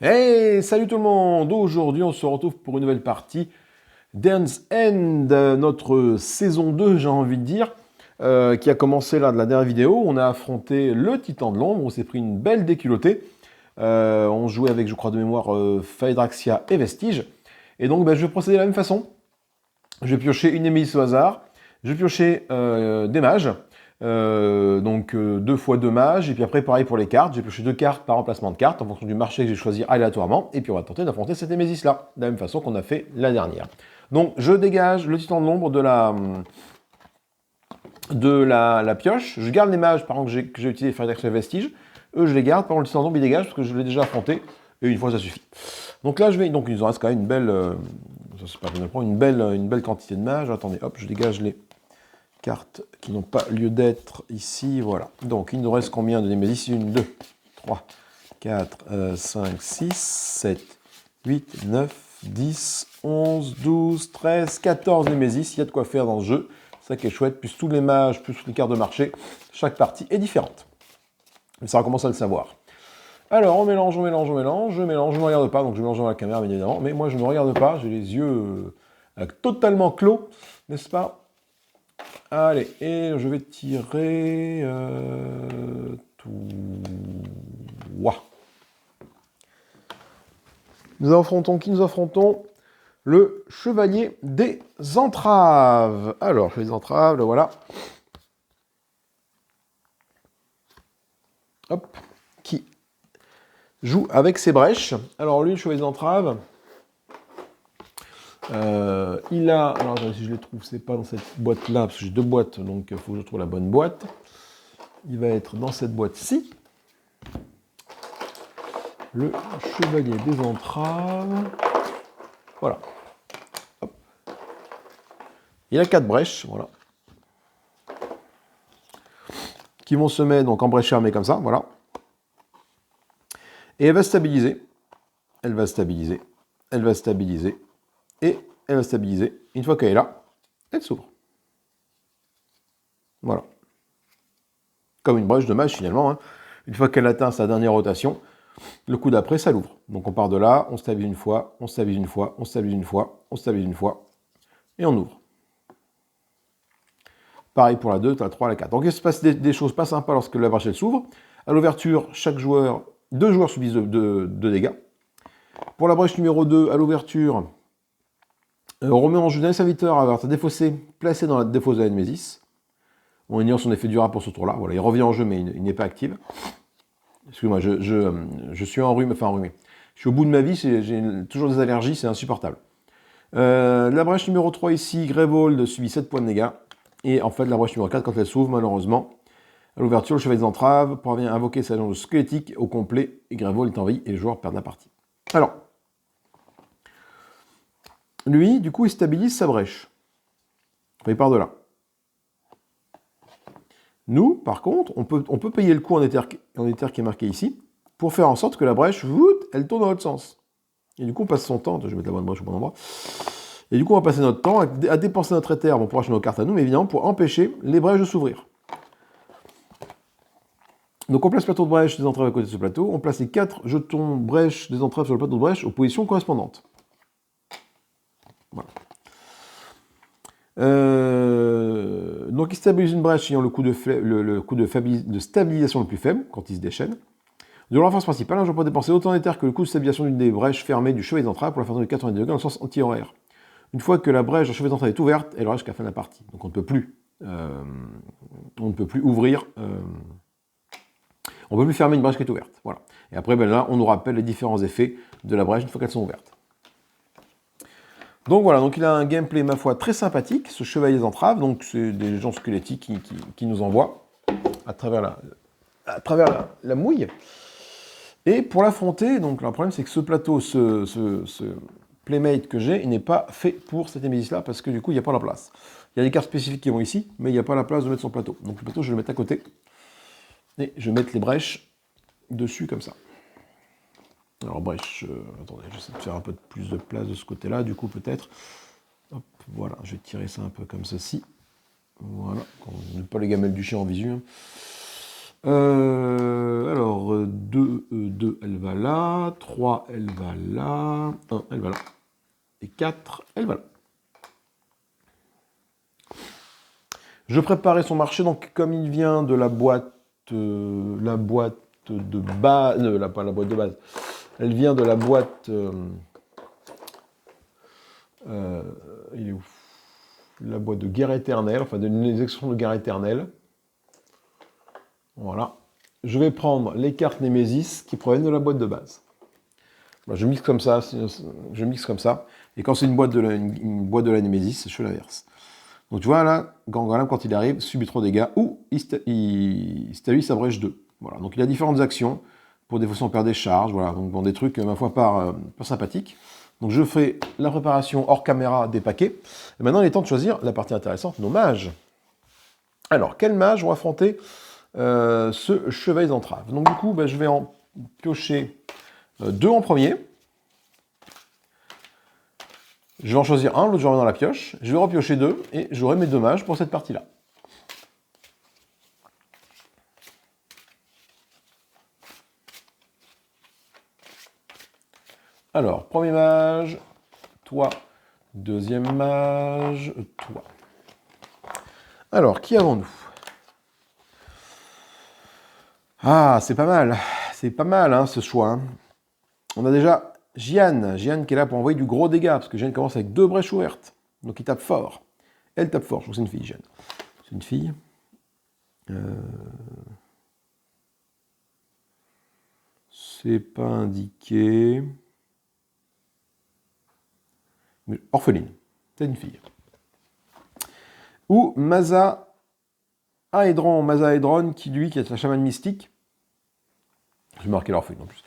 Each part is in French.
Hey, salut tout le monde! Aujourd'hui, on se retrouve pour une nouvelle partie Dance End, notre saison 2, j'ai envie de dire, qui a commencé là de la dernière vidéo. On a affronté le Titan de l'Ombre, on s'est pris une belle déculottée. On jouait avec, je crois de mémoire, Phaedraxia et Vestige. Et donc, je vais procéder de la même façon. Je vais piocher une Némésis au hasard. Je vais piocher des mages. Donc 2 fois 2 mages, et puis après pareil pour les cartes, j'ai pioché 2 cartes par emplacement de cartes en fonction du marché que j'ai choisi aléatoirement, et puis on va tenter d'affronter cette Némésis là, de la même façon qu'on a fait la dernière. Donc je dégage le Titan de l'Ombre de la pioche, je garde les mages par exemple que j'ai utilisé faire des vestiges, eux je les garde, par contre le Titan de l'Ombre il dégage parce que je l'ai déjà affronté, et une fois ça suffit. Donc là je vais, donc il nous en reste quand même une belle, ça c'est pas bien, une belle quantité de mages, attendez hop, je dégage les cartes qui n'ont pas lieu d'être ici, voilà. Donc, il nous reste combien de Némésis? 1, 2, 3, 4, 5, 6, 7, 8, 9, 10, 11, 12, 13, 14 Némésis. Il y a de quoi faire dans ce jeu. C'est ça qui est chouette. Plus tous les mages, plus toutes les cartes de marché. Chaque partie est différente. Mais ça, on commence à le savoir. Alors, on mélange, on mélange, on mélange. Je mélange, je ne regarde pas. Donc, je mélange dans la caméra, bien évidemment. Mais moi, je ne regarde pas. J'ai les yeux totalement clos, n'est-ce pas? Allez, et je vais tirer tout. Ouah. Nous affrontons qui? Nous affrontons le chevalier des entraves. Alors, chevalier des entraves, le voilà. Hop. Qui joue avec ses brèches. Alors, lui, le chevalier des entraves, il a. Alors, si je les trouve, c'est pas dans cette boîte-là, parce que j'ai 2 boîtes, donc il faut que je trouve la bonne boîte. Il va être dans cette boîte-ci. Le chevalier des entraves. Voilà. Hop. Il a 4 brèches, voilà. Qui vont se mettre donc en brèche armée comme ça, voilà. Et elle va stabiliser. Elle va stabiliser. Elle va stabiliser. Et elle va stabiliser. Une fois qu'elle est là, elle s'ouvre. Voilà. Comme une brèche de mage finalement. Hein. Une fois qu'elle atteint sa dernière rotation, le coup d'après, ça l'ouvre. Donc on part de là, on stabilise une fois, on stabilise une fois, on stabilise une fois, on stabilise une fois, et on ouvre. Pareil pour la 2, la 3, la 4. Donc il se passe des choses pas sympas lorsque la brèche s'ouvre. À l'ouverture, chaque joueur, 2 joueurs subissent de dégâts. Pour la brèche numéro 2, à l'ouverture, on remet en jeu d'un serviteur à avoir sa défaussée placée dans la défausse de la Némésis. On ignore son effet durable pour ce tour-là. Voilà, il revient en jeu, mais il n'est pas actif. Excusez-moi, je suis enrhumé. Je suis au bout de ma vie, j'ai toujours des allergies, c'est insupportable. La brèche numéro 3 ici, Grevold subit 7 points de dégâts. Et en fait, la brèche numéro 4, quand elle s'ouvre, malheureusement, à l'ouverture, le chevalier des entraves parvient à invoquer sa jauge squelettique au complet, et Grevold est envahi, et le joueur perd la partie. Alors, lui, du coup, il stabilise sa brèche. Enfin, il part de là. Nous, par contre, on peut payer le coup en éther qui est marqué ici, pour faire en sorte que la brèche, elle tourne dans l'autre sens. Et du coup, on passe son temps, je vais mettre la bonne brèche au bon endroit, et du coup, on va passer notre temps à dépenser notre éther, bon, pour acheter nos cartes à nous, mais évidemment, pour empêcher les brèches de s'ouvrir. Donc on place le plateau de brèche des entraves à côté de ce plateau, on place les 4 jetons brèche des entraves sur le plateau de brèche aux positions correspondantes. Voilà. Donc il stabilise une brèche ayant le coup de stabilisation le plus faible, quand il se déchaîne. De la phase principale, un joueur peut dépenser autant d'éther que le coût de stabilisation d'une des brèches fermées du chevalier d'entrave pour la faire de 90 degrés dans le sens anti-horaire. Une fois que la brèche du chevalier d'entrave est ouverte, elle reste jusqu'à la fin de la partie. Donc on ne peut plus ouvrir... on ne peut plus fermer une brèche qui est ouverte. Voilà. Et après, là, on nous rappelle les différents effets de la brèche une fois qu'elles sont ouvertes. Donc voilà, donc il a un gameplay, ma foi, très sympathique, ce chevalier des entraves. Donc c'est des gens squelettiques qui nous envoient à travers la mouille. Et pour l'affronter, donc le problème c'est que ce plateau, ce playmate que j'ai, il n'est pas fait pour cette Némésis-là, parce que du coup, il n'y a pas la place. Il y a des cartes spécifiques qui vont ici, mais il n'y a pas la place de mettre son plateau. Donc le plateau, je vais le mettre à côté. Et je vais mettre les brèches dessus comme ça. Alors brèche, attendez, j'essaie de faire un peu plus de place de ce côté-là, du coup peut-être. Hop, voilà, je vais tirer ça un peu comme ceci. Voilà, ne pas les gamelles du chien en visu. Hein. Alors, 2, 2, elle va là. 3, elle va là. 1, elle va là. Et 4, elle va là. Je préparais son marché, donc comme il vient de la boîte de base, pas la boîte de base, elle vient de la boîte, il est où? La boîte de guerre éternelle, enfin des extensions de guerre éternelle. Voilà. Je vais prendre les cartes Némésis qui proviennent de la boîte de base. Bah, je mixe comme ça, et quand c'est une boîte de la Némésis, je fais l'inverse. Donc tu vois là, Gangalam, quand il arrive, subit trop de dégâts, ou il stabilise sa brèche 2. Voilà, donc il a différentes actions, pour des fois on perd des charges, voilà, donc bon, des trucs, ma foi, pas sympathiques. Donc je fais la préparation hors caméra des paquets. Et maintenant il est temps de choisir la partie intéressante, nos mages. Alors, quels mages vont affronter ce chevalier d'entrave? Donc du coup, bah, je vais en piocher 2 en premier. Je vais en choisir un, l'autre je remets dans la pioche. Je vais repiocher 2 et j'aurai mes 2 mages pour cette partie-là. Alors, premier mage, toi. Deuxième mage, toi. Alors, qui avons-nous? Ah, c'est pas mal. C'est pas mal, hein, ce choix. Hein. On a déjà Jeanne qui est là pour envoyer du gros dégât, parce que Jeanne commence avec 2 brèches ouvertes. Donc il tape fort. Elle tape fort, je trouve que c'est une fille, Jeanne. C'est une fille. C'est pas indiqué. Mais orpheline. C'est une fille. Ou Maza Aedron, qui est la chamane mystique. J'ai marqué l'orpheline en plus.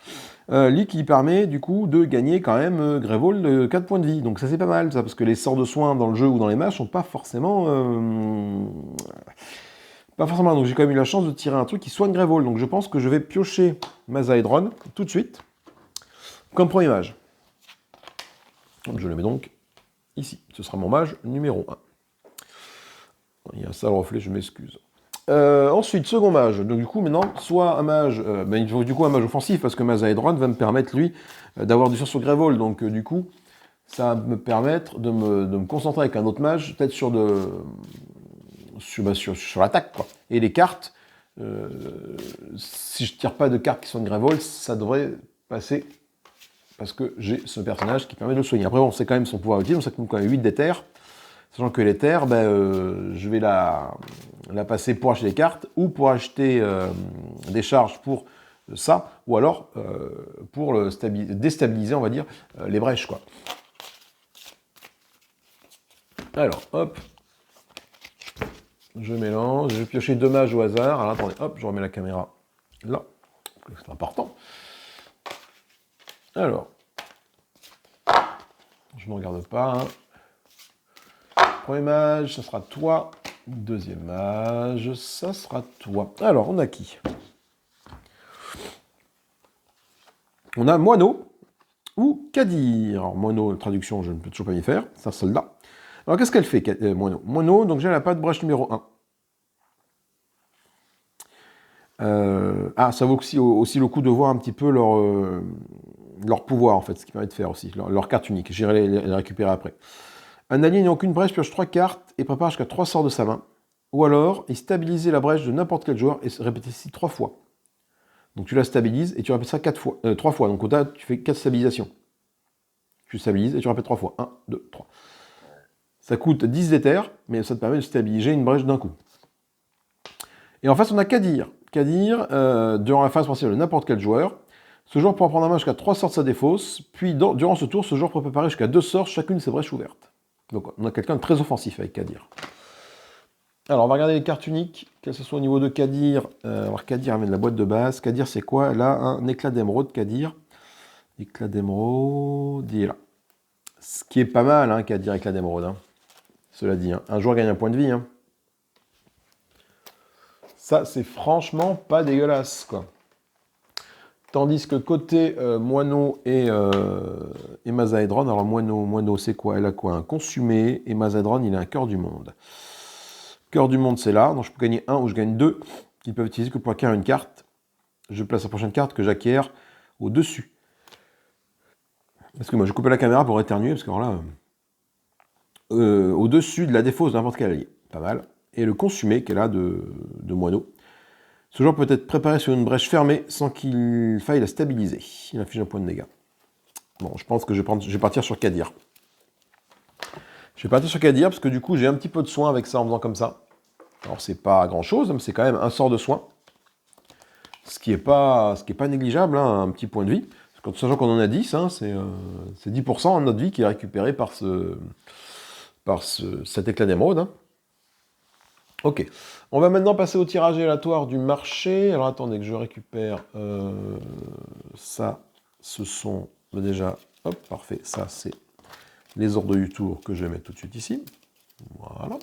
Lui qui permet du coup de gagner quand même Grévol de 4 points de vie. Donc ça c'est pas mal ça, parce que les sorts de soins dans le jeu ou dans les matchs sont pas forcément... donc j'ai quand même eu la chance de tirer un truc qui soigne Grévol. Donc je pense que je vais piocher Mazaedron tout de suite, comme premier mage. Donc je le mets donc ici. Ce sera mon mage numéro 1. Il y a un sale reflet, je m'excuse. Ensuite, second mage. Donc du coup, maintenant, soit un mage, il faut du coup un mage offensif, parce que Mazaedron va me permettre, lui, d'avoir du sort sur Grévol. Donc du coup, ça va me permettre de me concentrer avec un autre mage, peut-être sur l'attaque, quoi. Et les cartes, si je tire pas de cartes qui sont de Grévol, ça devrait passer, parce que j'ai ce personnage qui permet de le soigner. Après, bon, c'est quand même son pouvoir utile, on sait que nous, quand même 8 d'éther, sachant que l'éther, je vais la passer pour acheter des cartes, ou pour acheter des charges pour ça, ou alors pour déstabiliser, on va dire, les brèches, quoi. Alors, hop, je mélange, je vais piocher 2 mages au hasard. Alors attendez, hop, je remets la caméra là, c'est important. Alors, je ne me regarde pas. Hein. Premier mage, ça sera toi. Deuxième mage, ça sera toi. Alors, on a qui? On a Moineau ou Kadir. Alors, Moineau, traduction, je ne peux toujours pas y faire. C'est un soldat. Alors, qu'est-ce qu'elle fait, Moineau? Moineau, donc j'ai la patte brèche numéro 1. Ça vaut aussi le coup de voir un petit peu leur pouvoir, en fait, ce qui permet de faire aussi, leur carte unique. J'irai les récupérer après. Un allié n'a aucune brèche, pioche 3 cartes et prépare jusqu'à 3 sorts de sa main. Ou alors, il stabilise la brèche de n'importe quel joueur et répète ici 3 fois. Donc tu la stabilises et tu répètes ça 3 fois. Donc au total, tu fais 4 stabilisations. Tu stabilises et tu répètes 3 fois. 1, 2, 3. Ça coûte 10 d'éther, mais ça te permet de stabiliser une brèche d'un coup. Et en face, on a Kadir. Kadir, durant la phase principale de n'importe quel joueur, ce joueur pourra prendre un main jusqu'à 3 sorts de sa défausse, puis durant ce tour, ce joueur peut préparer jusqu'à 2 sorts, chacune de ses brèches ouvertes. Donc on a quelqu'un de très offensif avec Kadir. Alors on va regarder les cartes uniques, que ce soit au niveau de Kadir. Alors Kadir amène la boîte de base. Kadir c'est quoi? Elle a un éclat d'émeraude, Kadir. Éclat d'émeraude, il est là. Ce qui est pas mal, hein, Kadir, éclat d'émeraude. Hein. Cela dit, hein. Un joueur gagne un point de vie. Hein. Ça, c'est franchement pas dégueulasse, quoi. Tandis que côté Moineau et Mazaedron, alors Moineau c'est quoi? Elle a quoi? Un consumé, et Mazaedron, il a un cœur du monde. Cœur du monde, c'est là, donc je peux gagner 1 ou je gagne 2. qu'ils peuvent utiliser que pour acquérir une carte. Je place la prochaine carte que j'acquiers au-dessus. Parce que moi, je coupais la caméra pour éternuer, parce que alors là, au-dessus de la défausse de n'importe quel allié. Pas mal. Et le consumé, qui est là de moineau. Ce joueur peut être préparé sur une brèche fermée sans qu'il faille la stabiliser. Il inflige un point de dégâts. Bon, je pense que je vais partir sur Kadir. Je vais partir sur Kadir, parce que du coup, j'ai un petit peu de soin avec ça en faisant comme ça. Alors, c'est pas grand-chose, mais c'est quand même un sort de soin. Ce qui est pas négligeable, hein, un petit point de vie. Sachant qu'on en a 10, hein, c'est 10% de notre vie qui est récupéré par cet éclat d'émeraude. Hein. Ok. On va maintenant passer au tirage aléatoire du marché. Alors attendez que je récupère ça. Ce sont déjà... Hop, parfait. Ça, c'est les ordres du tour que je vais mettre tout de suite ici. Voilà.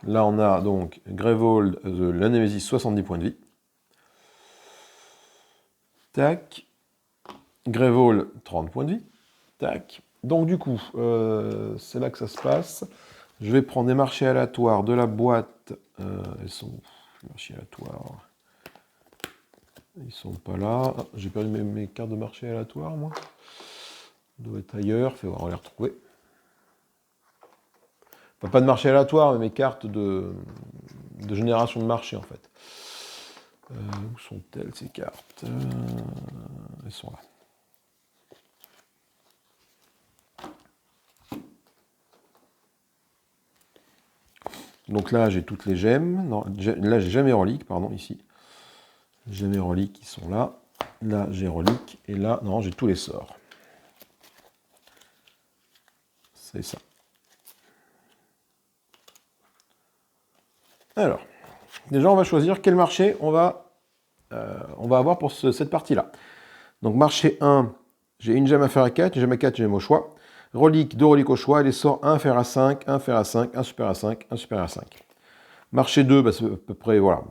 Là, on a donc Grevold, la Némésis, 70 points de vie. Tac. Grevold, 30 points de vie. Tac. Donc du coup, c'est là que ça se passe. Je vais prendre des marchés aléatoires de la boîte. Elles sont où, les marchés aléatoires? Ils sont pas là. Ah, j'ai perdu mes cartes de marché aléatoires, moi. Elles doivent être ailleurs. Fais voir, on va les retrouver. Enfin, pas de marché aléatoire, mais mes cartes de génération de marché, en fait. Où sont-elles, ces cartes? Elles sont là. Donc là, j'ai toutes les gemmes. Non, là, j'ai jamais reliques, pardon, ici. J'ai mes reliques qui sont là. Là, j'ai reliques. Et là, non, j'ai tous les sorts. C'est ça. Alors, déjà, on va choisir quel marché on va avoir pour cette partie-là. Donc, marché 1, j'ai une gemme inférieure à 4, une gemme à 4, une gemme au choix. Relique, 2 reliques au choix, et les sorts 1 inférieur à 5, 1 inférieur à 5, 1 supérieur à 5, 1 supérieur à 5. Marché 2, bah, c'est à peu près, voilà,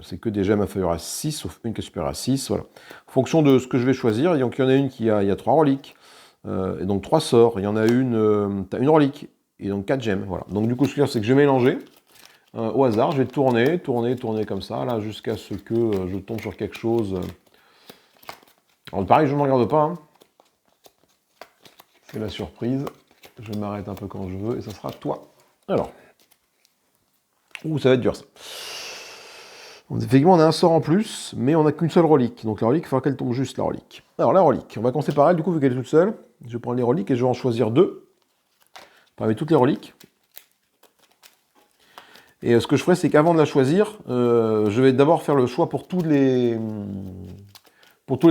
c'est que des gemmes inférieures à 6, sauf une qui est supérieure à 6, voilà. En fonction de ce que je vais choisir, donc il y en a une qui a 3 reliques, et donc 3 sorts, il y en a une, tu as une relique, et donc 4 gemmes, voilà. Donc du coup, ce qu'il y a, c'est que je vais mélanger, au hasard, je vais tourner comme ça, là, jusqu'à ce que je tombe sur quelque chose. Alors pareil, je ne me regarde pas, hein. C'est la surprise, je m'arrête un peu quand je veux, et ça sera toi. Alors... Ouh, ça va être dur, ça. Effectivement, on a un sort en plus, mais on n'a qu'une seule relique. Donc la relique, il faudra qu'elle tombe juste, la relique. Alors la relique, on va commencer par elle, du coup, vu qu'elle est toute seule. Je vais prendre les reliques et je vais en choisir 2. Parmi toutes les reliques. Et ce que je ferai, c'est qu'avant de la choisir, je vais d'abord faire le choix pour tous les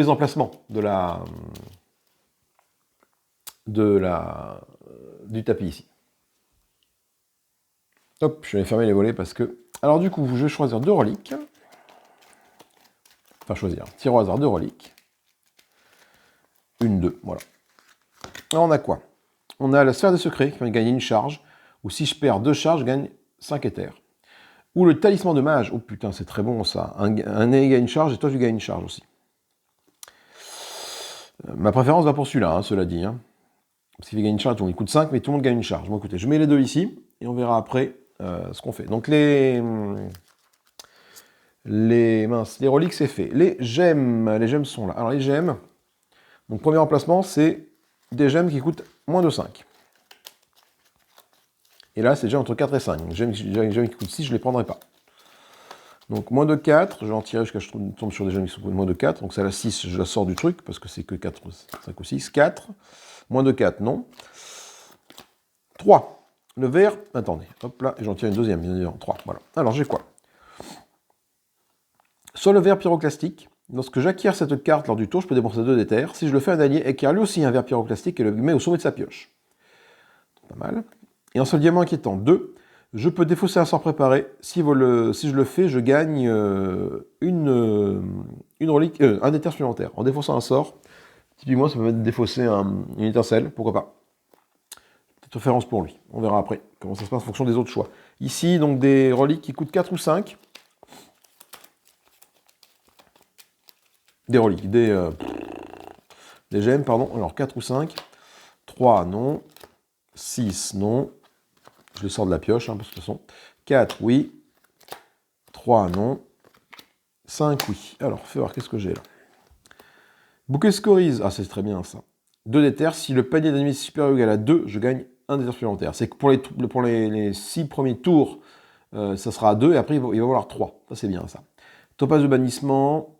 emplacements du tapis ici. Hop, je vais fermer les volets parce que... Alors du coup, je vais choisir 2 reliques. Enfin, choisir. Tirer au hasard 2 reliques. 1, 2, voilà. Alors, on a quoi? On a la sphère des secrets qui va gagner une charge. Ou si je perds 2 charges, je gagne 5 éthers. Ou le talisman de mage. Oh putain, c'est très bon ça. Un nez gagne une charge et toi tu gagnes une charge aussi. Ma préférence va pour celui-là, hein, cela dit. Hein. Parce qu'il gagne une charge, tout le monde coûte 5, mais tout le monde gagne une charge. Bon écoutez, je mets les 2 ici et on verra après ce qu'on fait. Donc les reliques c'est fait. Les gemmes sont là. Alors les gemmes, donc premier emplacement c'est des gemmes qui coûtent moins de 5. Et là c'est déjà entre 4 et 5. Donc les gemmes qui coûtent 6, je ne les prendrai pas. Donc moins de 4, je vais en tirer jusqu'à ce que je tombe sur des gemmes qui sont moins de 4. Donc c'est la 6, je la sors du truc parce que c'est que 4, 5 ou 6. 4, moins de 4, non. 3. Le vert, attendez, hop là, et j'en tire une deuxième, bien évidemment. 3, voilà. Alors j'ai quoi? Sur le vert pyroclastique, lorsque j'acquiers cette carte lors du tour, je peux dépenser 2 d'éther. Si je le fais, un allié acquiert lui aussi un vert pyroclastique et le met au sommet de sa pioche. Pas mal. Et en seul diamant inquiétant, 2. Je peux défausser un sort préparé. Si je le fais, je gagne une relique, un éther supplémentaire. En défaussant un sort, typiquement, ça peut mettre défausser une étincelle, pourquoi pas. Petite référence pour lui. On verra après comment ça se passe en fonction des autres choix. Ici, donc des reliques qui coûtent 4 ou 5. Des reliques, des gemmes, pardon. Alors 4 ou 5. 3, non. 6, non. Je le sors de la pioche, hein, de toute façon. 4, oui. 3, non. 5, oui. Alors, fais voir, qu'est-ce que j'ai là? Bouquet scorise. Ah, c'est très bien, ça. 2 d'éther. Si le panier d'ennemis est supérieur ou égal à 2, je gagne un d'éther supplémentaire. C'est que pour les 6 premiers tours, ça sera à 2, et après, il va y avoir 3. Ça, c'est bien, ça. Topaz de bannissement.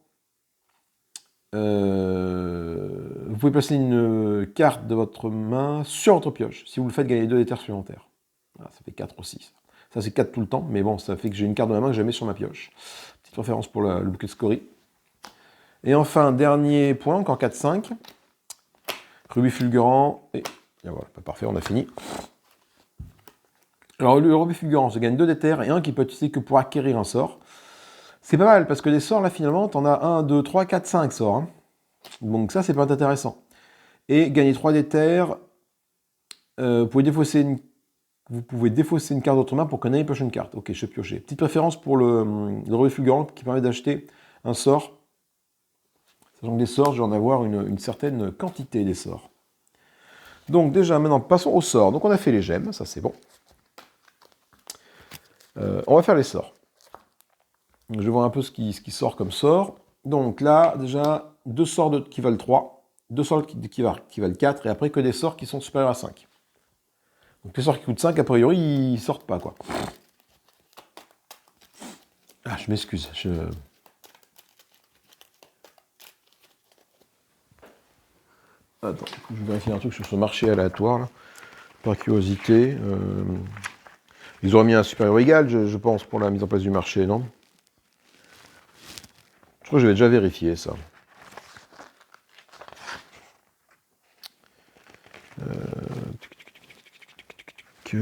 Vous pouvez placer une carte de votre main sur votre pioche. Si vous le faites, gagner 2 d'éther supplémentaires. Voilà, ça fait 4 aussi. Ça, c'est 4 tout le temps, mais bon, ça fait que j'ai une carte de la main que je mets sur ma pioche. Petite référence pour le bouquet de scorie. Et enfin, dernier point, encore 4-5. Rubis fulgurant. Et voilà, parfait, on a fini. Alors, le rubis fulgurant, ça gagne 2 d'éther et un qui peut être utilisé que pour acquérir un sort. C'est pas mal, parce que des sorts, là, finalement, t'en as 1, 2, 3, 4, 5 sorts. Hein. Donc ça, c'est pas intéressant. Et gagner 3 d'éther, vous pouvez défausser une carte d'autre main pour qu'on ait pioché une carte. Ok, je vais piocher. Petite préférence pour le rubis fulgurant qui permet d'acheter un sort. Sachant que des sorts, je vais en avoir une certaine quantité des sorts. Donc déjà, maintenant, passons aux sorts. Donc on a fait les gemmes, ça c'est bon. On va faire les sorts. Je vais voir un peu ce qui sort comme sort. Donc là, déjà, 2 sorts qui valent 3, 2 sorts qui valent 4, et après que des sorts qui sont supérieurs à 5. Donc les sorts qui coûtent 5, a priori, ils sortent pas, quoi. Ah, je m'excuse, Attends, je vais vérifier un truc sur ce marché aléatoire, là. Par curiosité. Ils auraient mis un supérieur égal, je pense, pour la mise en place du marché, non? Je crois que j'avais déjà vérifié ça. Où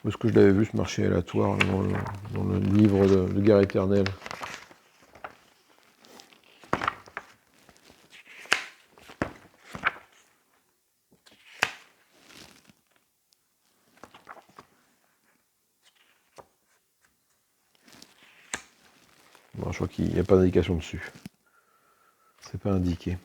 est-ce que je l'avais vu, ce marché aléatoire, dans le livre de Guerre éternelle? Bon, je crois qu'il n'y a pas d'indication dessus. C'est pas indiqué.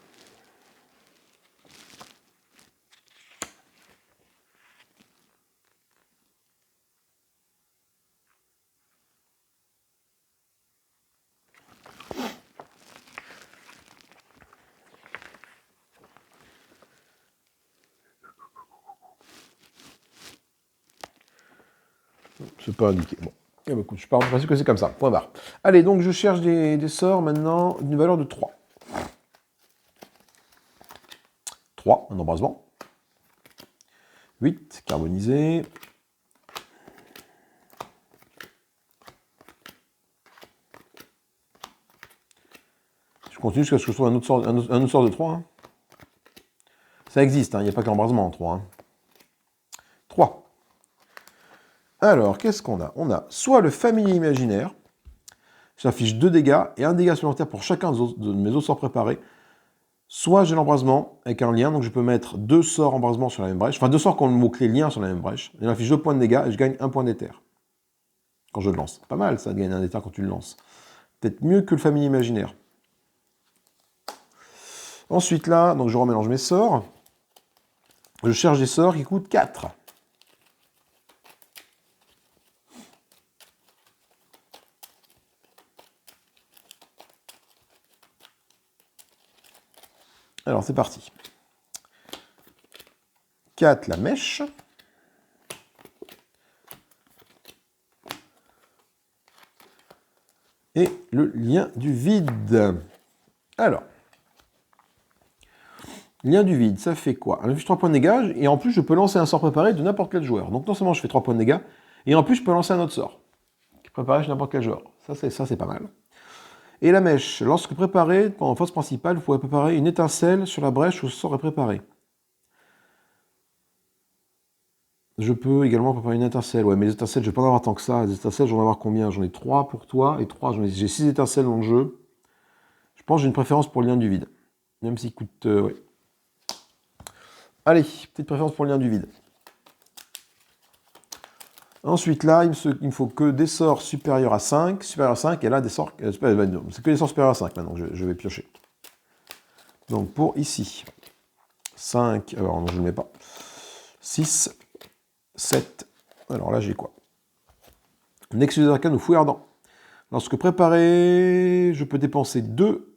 C'est pas indiqué. Bon. Eh ben, écoute, je pars du principe que c'est comme ça. Point barre. Allez, donc je cherche des sorts maintenant d'une valeur de 3. 3, un embrasement. 8, carbonisé. Je continue jusqu'à ce que je trouve un autre sort de 3. Hein. Ça existe, hein, il n'y a pas que l'embrasement en 3. Hein. 3. Alors, qu'est-ce qu'on a? On a soit le familier imaginaire, j'affiche 2 dégâts et 1 dégât supplémentaire pour chacun de mes autres sorts préparés. Soit j'ai l'embrasement avec un lien, donc je peux mettre 2 sorts embrasement sur la même brèche, enfin 2 sorts qui ont le mot-clé lien sur la même brèche, et j'affiche 2 points de dégâts et je gagne 1 point d'éther. Quand je le lance. Pas mal ça de gagner un d'éther quand tu le lances. Peut-être mieux que le familier imaginaire. Ensuite là, donc je remélange mes sorts. Je cherche des sorts qui coûtent 4. Alors c'est parti. 4 la mèche. Et le lien du vide. Alors. Lien du vide, ça fait quoi? Je fais 3 points de dégâts, et en plus je peux lancer un sort préparé de n'importe quel joueur. Donc non seulement je fais 3 points de dégâts, et en plus je peux lancer un autre sort. Qui est préparé chez n'importe quel joueur. Ça c'est pas mal. Et la mèche, lorsque préparé, en phase principale, vous pourrez préparer une étincelle sur la brèche où ce sort est préparé. Je peux également préparer une étincelle. Ouais, mais les étincelles, je vais pas en avoir tant que ça. Les étincelles, j'en vais avoir combien? J'en ai 3 pour toi, et 3, j'ai 6 étincelles dans le jeu. Je pense que j'ai une préférence pour le lien du vide. Même s'il coûte... ouais. Allez, petite préférence pour le lien du vide. Ensuite, là, il me faut que des sorts supérieurs à 5. Supérieurs à 5, et là, des sorts... c'est que des sorts supérieurs à 5, maintenant, je vais piocher. Donc, pour ici, 5, alors non, je ne le mets pas. 6, 7, alors là j'ai quoi? Nexus d'Arcane ou Fouet Ardent. Lorsque préparé, je peux dépenser 2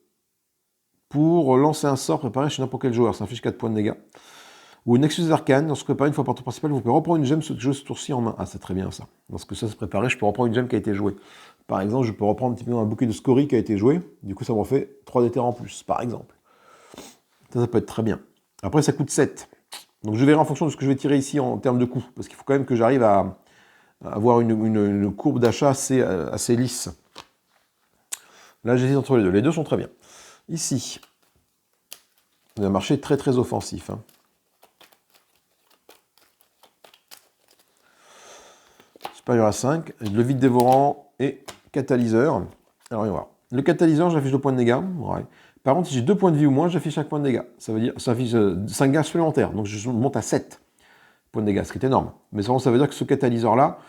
pour lancer un sort préparé chez n'importe quel joueur. Ça inflige 4 points de dégâts. Ou Nexus d'Arcane, lorsque préparé une fois par tour principal, vous pouvez reprendre une gemme jeu ce tour-ci en main. Ah, c'est très bien ça. Lorsque ça se préparait, je peux reprendre une gemme qui a été jouée. Par exemple, je peux reprendre un petit peu un bouquet de scories qui a été joué. Du coup, ça me fait 3 d'éther en plus, par exemple. Ça peut être très bien. Après, ça coûte 7. Donc je verrai en fonction de ce que je vais tirer ici en termes de coût. Parce qu'il faut quand même que j'arrive à avoir une courbe d'achat assez lisse. Là, j'hésite entre les deux. Les deux sont très bien. Ici, on a un marché très très offensif. Hein. Supérieur à 5, le vide dévorant et catalyseur. Alors, on va voir. Le catalyseur, j'affiche 2 points de dégâts. Ouais. Par contre, si j'ai 2 points de vie ou moins, j'affiche 5 points de dégâts. Ça veut dire ça affiche 5 dégâts supplémentaires. Donc, je monte à 7 points de dégâts, ce qui est énorme. Mais ça veut dire que ce catalyseur-là,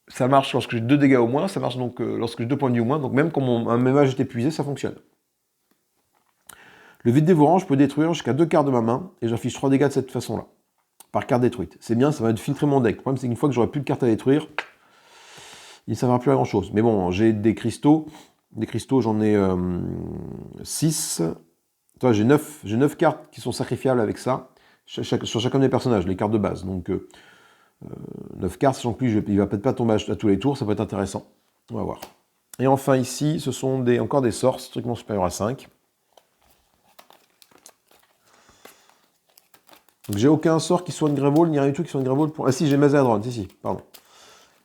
ça marche lorsque j'ai 2 dégâts au moins, ça marche donc lorsque j'ai 2 points de vie au moins, donc même quand un mage est épuisé, ça fonctionne. Le vide dévorant, je peux détruire jusqu'à 2 cartes de ma main, et j'affiche 3 dégâts de cette façon-là, par carte détruite. C'est bien, ça va filtrer mon deck. Le problème, c'est qu'une fois que j'aurai plus de cartes à détruire, il ne servira plus à grand-chose. Mais bon, j'ai des cristaux, j'en ai 6, j'ai 9 cartes qui sont sacrifiables avec ça, sur chacun des personnages, les cartes de base, donc 9 cartes, sachant que lui, il va peut-être pas tomber à tous les tours, ça peut être intéressant. On va voir. Et enfin ici, ce sont encore des sorts strictement supérieurs à 5. Donc j'ai aucun sort qui soit une Greyball, ni rien du tout qui soit une Greyball pour... Ah si, j'ai Mazadron, si, pardon.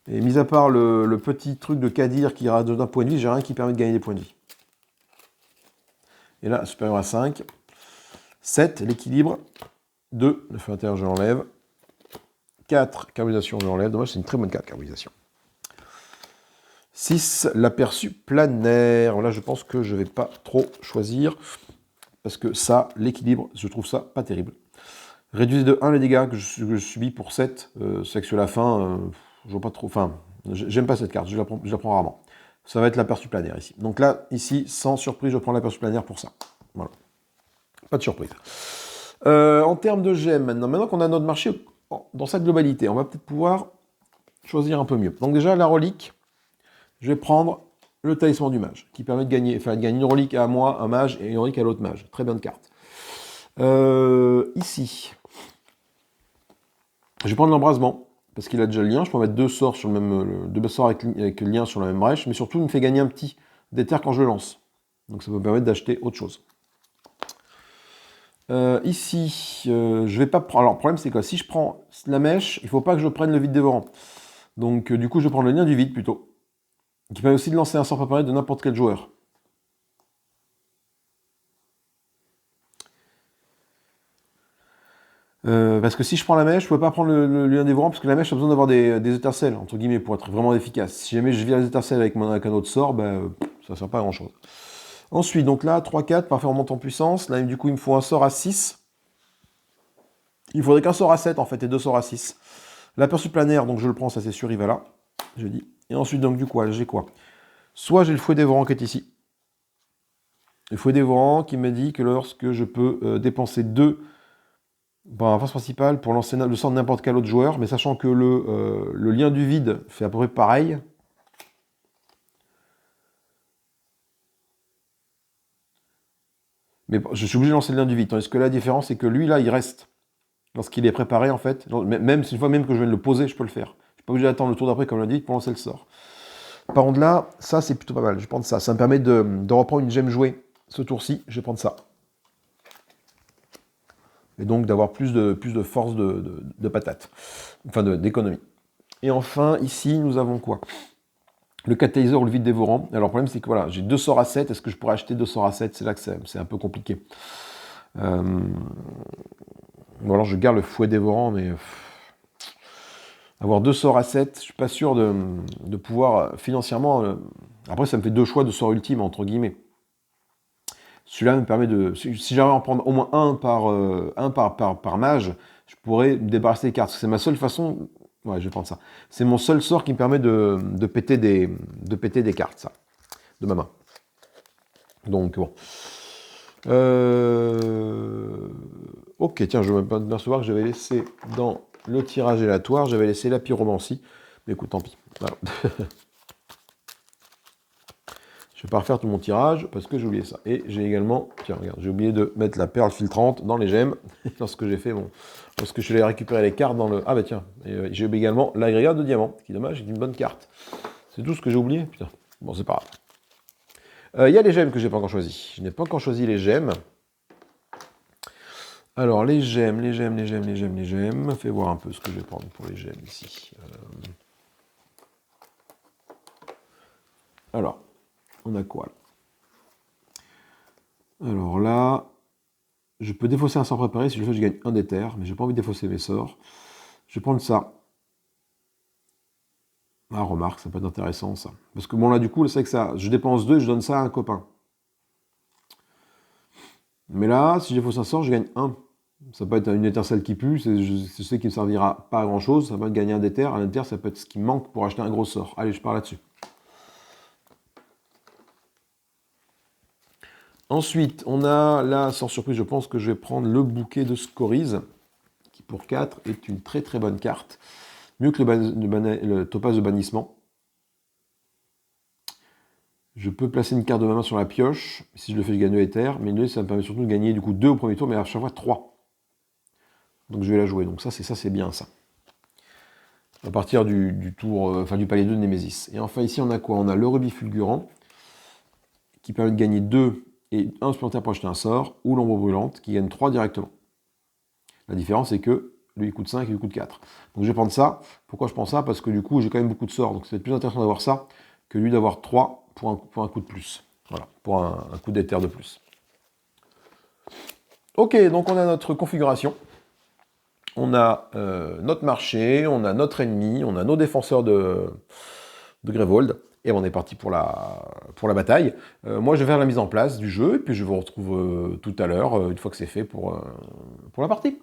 Et mis à part le petit truc de Kadir qui rajoute un point de vie, j'ai rien qui permet de gagner des points de vie. Et là, supérieur à 5. 7, l'équilibre. 2, le feu intérieur, je l'enlève. 4, carbonisation, je l'enlève. Dommage, c'est une très bonne carte, carbonisation. 6, l'aperçu planaire. Là, je pense que je ne vais pas trop choisir. Parce que ça, l'équilibre, je trouve ça pas terrible. Réduisez de 1 les dégâts que je subis pour 7. C'est que sur la fin, je vois pas trop. Enfin, j'aime pas cette carte, je la prends rarement. Ça va être l'aperçu planaire ici. Donc là, ici, sans surprise, je prends l'aperçu planaire pour ça. Voilà. Pas de surprise. En termes de gemmes, maintenant qu'on a notre marché dans sa globalité, on va peut-être pouvoir choisir un peu mieux. Donc déjà, la relique, je vais prendre le talisman du mage, qui permet de gagner une relique à moi, un mage, et une relique à l'autre mage. Très bien de carte. Ici, je vais prendre l'embrasement, parce qu'il a déjà le lien. Je peux mettre 2 sorts sur le même, 2 sorts avec le lien sur la même brèche, mais surtout, il me fait gagner un petit d'éther quand je le lance. Donc ça peut me permettre d'acheter autre chose. Ici, je vais pas prendre... Alors, le problème, c'est que si je prends la mèche, il ne faut pas que je prenne le vide dévorant. Donc, du coup, je vais prendre le lien du vide, plutôt. Qui permet aussi de lancer un sort préparé de n'importe quel joueur. Parce que si je prends la mèche, je ne peux pas prendre le lien dévorant, parce que la mèche a besoin d'avoir des étincelles, entre guillemets, pour être vraiment efficace. Si jamais je vire les étincelles avec un autre sort, ben, ça ne sert pas à grand-chose. Ensuite, donc là, 3-4, parfait, on monte en puissance. Là, du coup, il me faut un sort à 6. Il faudrait qu'un sort à 7, en fait, et 2 sorts à 6. L'aperçu planaire, donc je le prends, ça c'est sûr, il va là. Je dis. Et ensuite, donc, du coup, j'ai quoi? Soit j'ai le fouet dévorant qui est ici. Le fouet dévorant qui me dit que lorsque je peux dépenser 2 en phase principale pour lancer le sort de n'importe quel autre joueur, mais sachant que le lien du vide fait à peu près pareil. Mais je suis obligé de lancer le lien du vide. Tandis que la différence, c'est que lui, là, il reste. Lorsqu'il est préparé, en fait. Même une fois même que je viens de le poser, je peux le faire. Je ne suis pas obligé d'attendre le tour d'après, comme l'a dit, pour lancer le sort. Par contre, là, ça, c'est plutôt pas mal. Je vais prendre ça. Ça me permet de reprendre une gemme jouée ce tour-ci. Je vais prendre ça. Et donc d'avoir plus de force de patate. Enfin, d'économie. Et enfin, ici, nous avons quoi? Le catalyseur ou le vide dévorant. Alors, le problème, c'est que voilà, j'ai 2 sorts à 7. Est-ce que je pourrais acheter 2 sorts à 7? C'est là que c'est un peu compliqué. Ou alors, je garde le fouet dévorant, mais... Avoir 2 sorts à 7, je suis pas sûr de pouvoir financièrement... Après, ça me fait 2 choix de sorts ultimes, entre guillemets. Celui-là me permet de... Si j'arrive à en prendre au moins un par mage, je pourrais me débarrasser des cartes. C'est ma seule façon... Ouais, je vais prendre ça. C'est mon seul sort qui me permet de péter des cartes, ça, de ma main. Donc, bon. Ok, tiens, je vais m'apercevoir que j'avais laissé dans le tirage aléatoire, j'avais laissé la pyromancie. Mais écoute, tant pis. Voilà. Je vais pas refaire tout mon tirage parce que j'ai oublié ça. Et j'ai également, tiens, regarde, j'ai oublié de mettre la perle filtrante dans les gemmes lorsque j'ai fait lorsque je suis allé récupérer les cartes dans le. Ah bah tiens, j'ai oublié également l'agrégat de diamant, qui est dommage, c'est une bonne carte. C'est tout ce que j'ai oublié, putain. Bon, c'est pas grave. Il y a les gemmes que j'ai pas encore choisi. Je n'ai pas encore choisi les gemmes. Alors, les gemmes. Fais voir un peu ce que je vais prendre pour les gemmes ici. Alors, on a quoi là? Alors là, je peux défausser un sort préparé. Si je le fais, je gagne un d'éther, mais j'ai pas envie de défausser mes sorts. Je vais prendre ça. Ah, remarque, ça peut être intéressant ça. Parce que bon, là, du coup, c'est que ça, je dépense 2 et je donne ça à un copain. Mais là, si je défausse un sort, je gagne 1. Ça peut être une étincelle qui pue, je sais qu'il ne servira pas à grand chose. Ça peut être gagner un d'éther. Un d'éther, ça peut être ce qui manque pour acheter un gros sort. Allez, je pars là-dessus. Ensuite, on a là, sans surprise, je pense que je vais prendre le bouquet de Scories, qui pour 4 est une très très bonne carte. Mieux que le topaz de bannissement. Je peux placer une carte de ma main sur la pioche. Si je le fais, je gagne 2 éthers. Mais 2, ça me permet surtout de gagner du coup 2 au premier tour, mais à chaque fois 3. Donc je vais la jouer. Donc ça, c'est bien ça. À partir du tour, enfin du palier 2 de Némésis. Et enfin ici, on a quoi? On a le rubis fulgurant, qui permet de gagner 2 et 1 supplémentaire pour acheter un sort, ou l'ombre brûlante, qui gagne 3 directement. La différence, c'est que lui, il coûte 5 et lui coûte 4. Donc je vais prendre ça. Pourquoi je prends ça? Parce que du coup, j'ai quand même beaucoup de sorts. Donc c'est plus intéressant d'avoir ça que lui d'avoir 3 pour un coup de plus. Voilà, pour un coup d'éther de plus. Ok, donc on a notre configuration. On a notre marché, on a notre ennemi, on a nos défenseurs de Grevold. Et on est parti pour la bataille. Moi, je vais faire la mise en place du jeu, et puis je vous retrouve tout à l'heure, une fois que c'est fait pour la partie.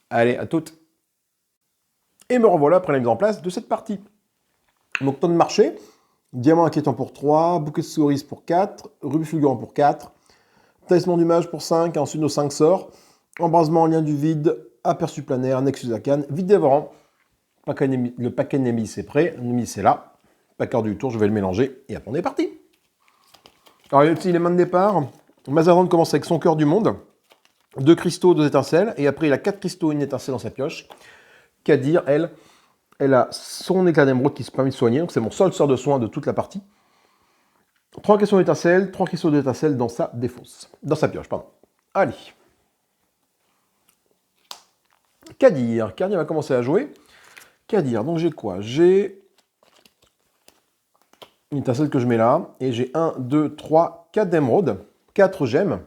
Allez, à toutes. Et me revoilà après la mise en place de cette partie. Donc, temps de marché, diamant inquiétant pour 3, bouquet de cerises pour 4, rubis fulgurant pour 4, talisman du mage pour 5, ensuite nos 5 sorts, embrasement, lien du vide, aperçu planaire, nexus arcane, vide dévorant. Le paquet ennemi c'est prêt, l'ennemi c'est là. Paquet du tour, je vais le mélanger, et après on est parti. Alors, il y a aussi les mains de départ. Mazadran commence avec son cœur du monde, 2 cristaux, 2 étincelles, et après il a 4 cristaux et une étincelle dans sa pioche. Kadir, elle a son éclat d'émeraude qui se permet de soigner, donc c'est mon seul sort de soin de toute la partie. 3 cristaux d'étincelle, 3 cristaux d'étincelle dans sa défausse. Dans sa pioche, pardon. Allez. Kadir va commencer à jouer. Kadir, donc j'ai quoi? J'ai une étincelle que je mets là, et j'ai 1, 2, 3, 4 d'émeraude, 4 gemmes.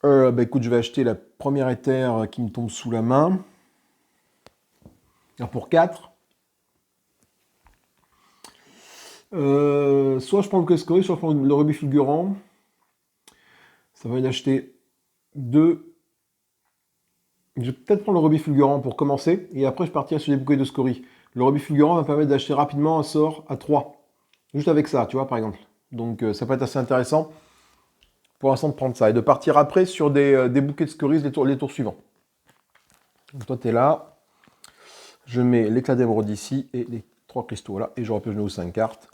Bah écoute, je vais acheter la première éther qui me tombe sous la main. Alors pour 4. Soit je prends le Coscory, soit je prends le rubis fulgurant. Ça va d'acheter 2. Je vais peut-être prendre le rubis fulgurant pour commencer, et après je partirai sur les bouquets de scories. Le rubis fulgurant va me permettre d'acheter rapidement un sort à 3. Juste avec ça, tu vois, par exemple. Donc ça peut être assez intéressant pour l'instant de prendre ça, et de partir après sur des bouquets de scories les tours suivants. Donc toi tu es là. Je mets l'éclat d'émeraude ici, et les 3 cristaux là, et je repioche aux 5 cartes.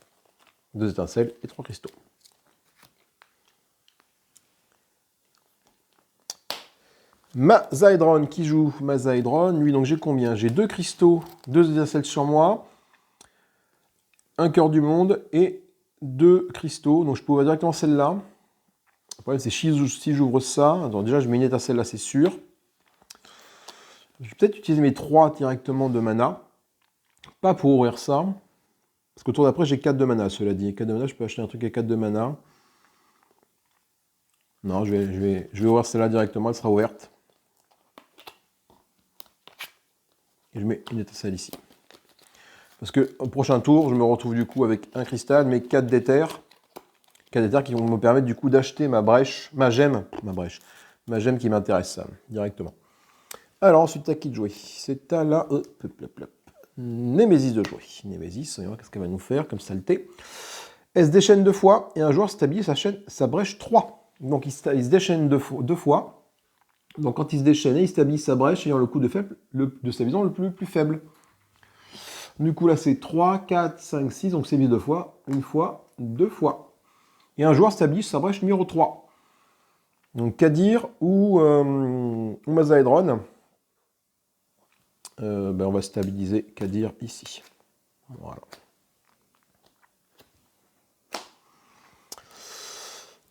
2 étincelles et 3 cristaux. Mazaedron qui joue Mazaedron. Lui, donc j'ai combien? J'ai 2 cristaux, 2 étincelles sur moi, un cœur du monde et 2 cristaux. Donc je peux ouvrir directement celle-là. Le problème, c'est si j'ouvre ça. Donc déjà, je mets une étincelle là, c'est sûr. Je vais peut-être utiliser mes 3 directement de mana. Pas pour ouvrir ça. Parce qu'au tour d'après, j'ai 4 de mana, cela dit. 4 de mana, je peux acheter un truc à 4 de mana. Non, je vais ouvrir celle-là directement, elle sera ouverte. Et je mets une étincelle ici. Parce que au prochain tour, je me retrouve du coup avec un cristal, mais 4 d'éther. 4 d'éther qui vont me permettre du coup d'acheter ma gemme qui m'intéresse directement. Alors ensuite, à qui de jouer? C'est à la Némésis de jouer. Némésis, on va voir qu'est-ce qu'elle va nous faire comme saleté. Elle se déchaîne 2 fois, et un joueur stabilise sa brèche 3. Donc il se déchaîne deux fois. Donc quand il se déchaîne, il stabilise sa brèche ayant le coup de stabilisant le plus faible. Du coup là c'est 3, 4, 5, 6, donc c'est mis deux fois, une fois, deux fois. Et un joueur stabilise sa brèche numéro 3. Donc Kadir ou Mazaedron. On va stabiliser Kadir ici. Voilà.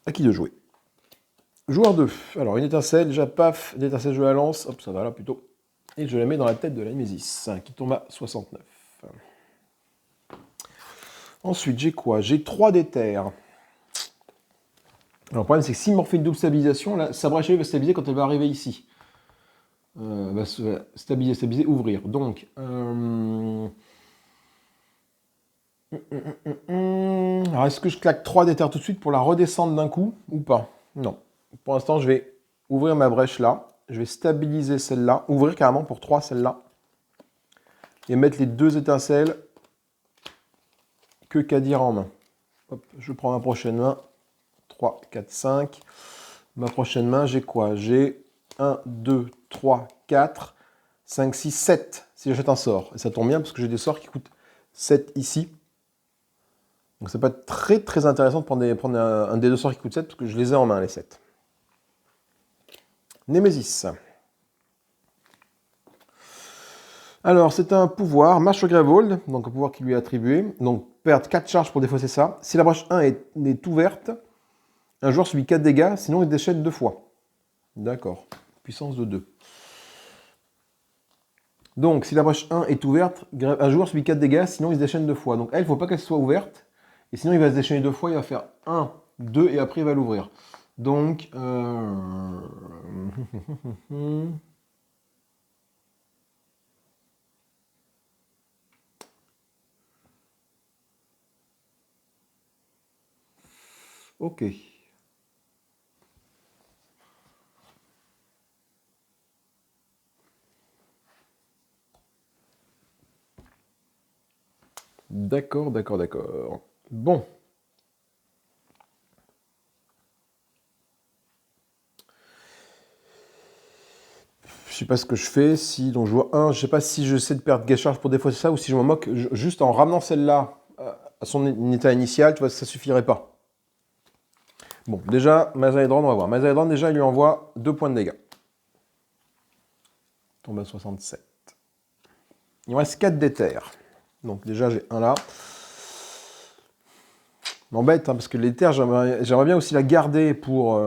À qui de jouer? Joueur 2. Alors une étincelle, déjà paf, une étincelle je la lance, hop ça va là plutôt. Et je la mets dans la tête de la Némésis, qui tombe à 69. Ensuite j'ai quoi? J'ai 3 d'éther. Alors le problème c'est que si on fait une double stabilisation, là, sa brèche va stabiliser quand elle va arriver ici. Va se stabiliser, ouvrir. Donc, alors est-ce que je claque 3 d'éther tout de suite pour la redescendre d'un coup ou pas? Non. Pour l'instant, je vais ouvrir ma brèche là. Je vais stabiliser celle-là. Ouvrir carrément pour 3 celle-là. Et mettre les 2 étincelles que Kadir en main. Hop, je prends ma prochaine main. 3, 4, 5. Ma prochaine main, j'ai quoi? J'ai 1, 2, 3, 4, 5, 6, 7. Si j'achète un sort. Et ça tombe bien parce que j'ai des sorts qui coûtent 7 ici. Donc c'est pas très très intéressant de prendre un des deux sorts qui coûte 7 parce que je les ai en main les 7. Némésis. Alors c'est un pouvoir, marche sur Gravold, donc un pouvoir qui lui est attribué. Donc perdre 4 charges pour défausser ça. Si la brèche 1 est ouverte, un joueur subit 4 dégâts, sinon il déchaîne 2 fois. D'accord. Puissance de 2. Donc si la brèche 1 est ouverte, un joueur subit 4 dégâts, sinon il se déchaîne 2 fois. Donc elle, il ne faut pas qu'elle soit ouverte. Et sinon, il va se déchaîner 2 fois, il va faire 1, 2, et après, il va l'ouvrir. Donc, ok. D'accord, d'accord, d'accord. Bon. Je sais pas ce que je fais. Si, donc je vois 1, je sais pas si je sais de perdre gage charge pour défausser ça ou si je m'en moque. Juste en ramenant celle-là à son état initial, tu vois, ça suffirait pas. Bon, déjà, Mazaedron, on va voir. Mazaedron, déjà, il lui envoie 2 points de dégâts. Tombe à 67. Il me reste 4 d'éther. Donc déjà, j'ai un là. M'embête, hein, parce que l'éther, j'aimerais bien aussi la garder pour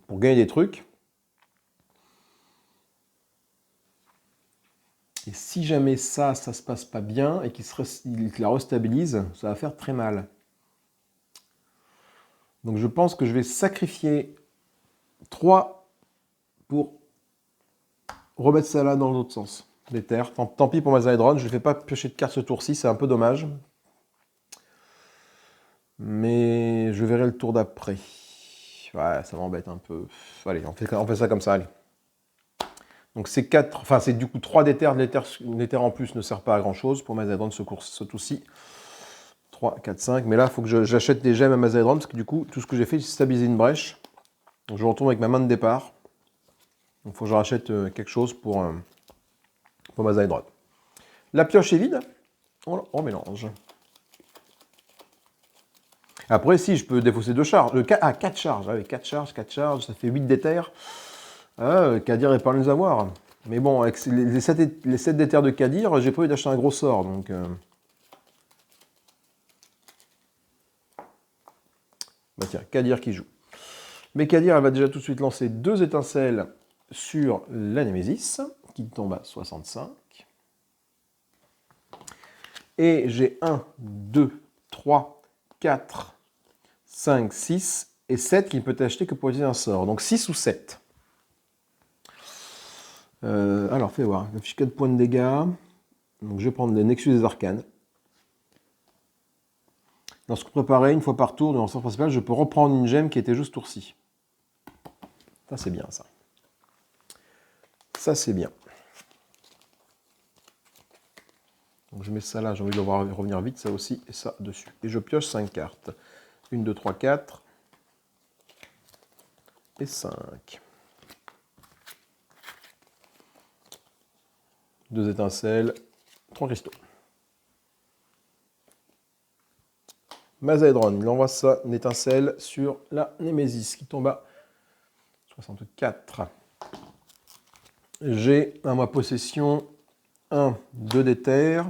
gagner des trucs. Et si jamais ça se passe pas bien et qu'il la restabilise, ça va faire très mal. Donc je pense que je vais sacrifier 3 pour remettre ça là dans l'autre sens. L'éther. Tant pis pour ma Zaedron, je ne fais pas piocher de carte ce tour-ci, c'est un peu dommage. Mais je verrai le tour d'après. Ouais, ça m'embête un peu. Allez, on fait ça comme ça, allez. Donc c'est 4, enfin c'est du coup 3 d'éther, l'éther en plus ne sert pas à grand chose pour Mazaedron ce tour-ci. 3, 4, 5, mais là il faut que j'achète des gemmes à Mazaedron parce que du coup tout ce que j'ai fait c'est stabiliser une brèche. Donc je retourne avec ma main de départ. Donc il faut que je rachète quelque chose pour Mazaedron. La pioche est vide, on mélange. Après si je peux défausser 2 charges, 4 charges, avec 4 charges, ça fait 8 d'éther. Kadir est pas nous avoir. Mais bon, avec les 7 d'éther de Kadir, j'ai pas eu d'acheter un gros sort. Donc, bah tiens, Kadir qui joue. Mais Kadir, elle va déjà tout de suite lancer 2 étincelles sur la Némésis, qui tombe à 65. Et j'ai 1, 2, 3, 4, 5, 6 et 7 qui ne peut acheter que pour utiliser un sort. Donc 6 ou 7. Alors, fais voir. Affiche 4 points de dégâts. Donc, je vais prendre les Nexus des Arcanes. Lorsque préparé, une fois par tour dans le sort principal, je peux reprendre une gemme qui était juste tour-ci. Ça, c'est bien, ça. Ça, c'est bien. Donc, je mets ça là. J'ai envie de le voir revenir vite, ça aussi, et ça dessus. Et je pioche 5 cartes. 1, 2, 3, 4. Et 5. 2 étincelles, 3 cristaux. Mazaedron, il envoie ça, une étincelle sur la Némésis qui tombe à 64. J'ai à ma possession 1, 2 d'éther.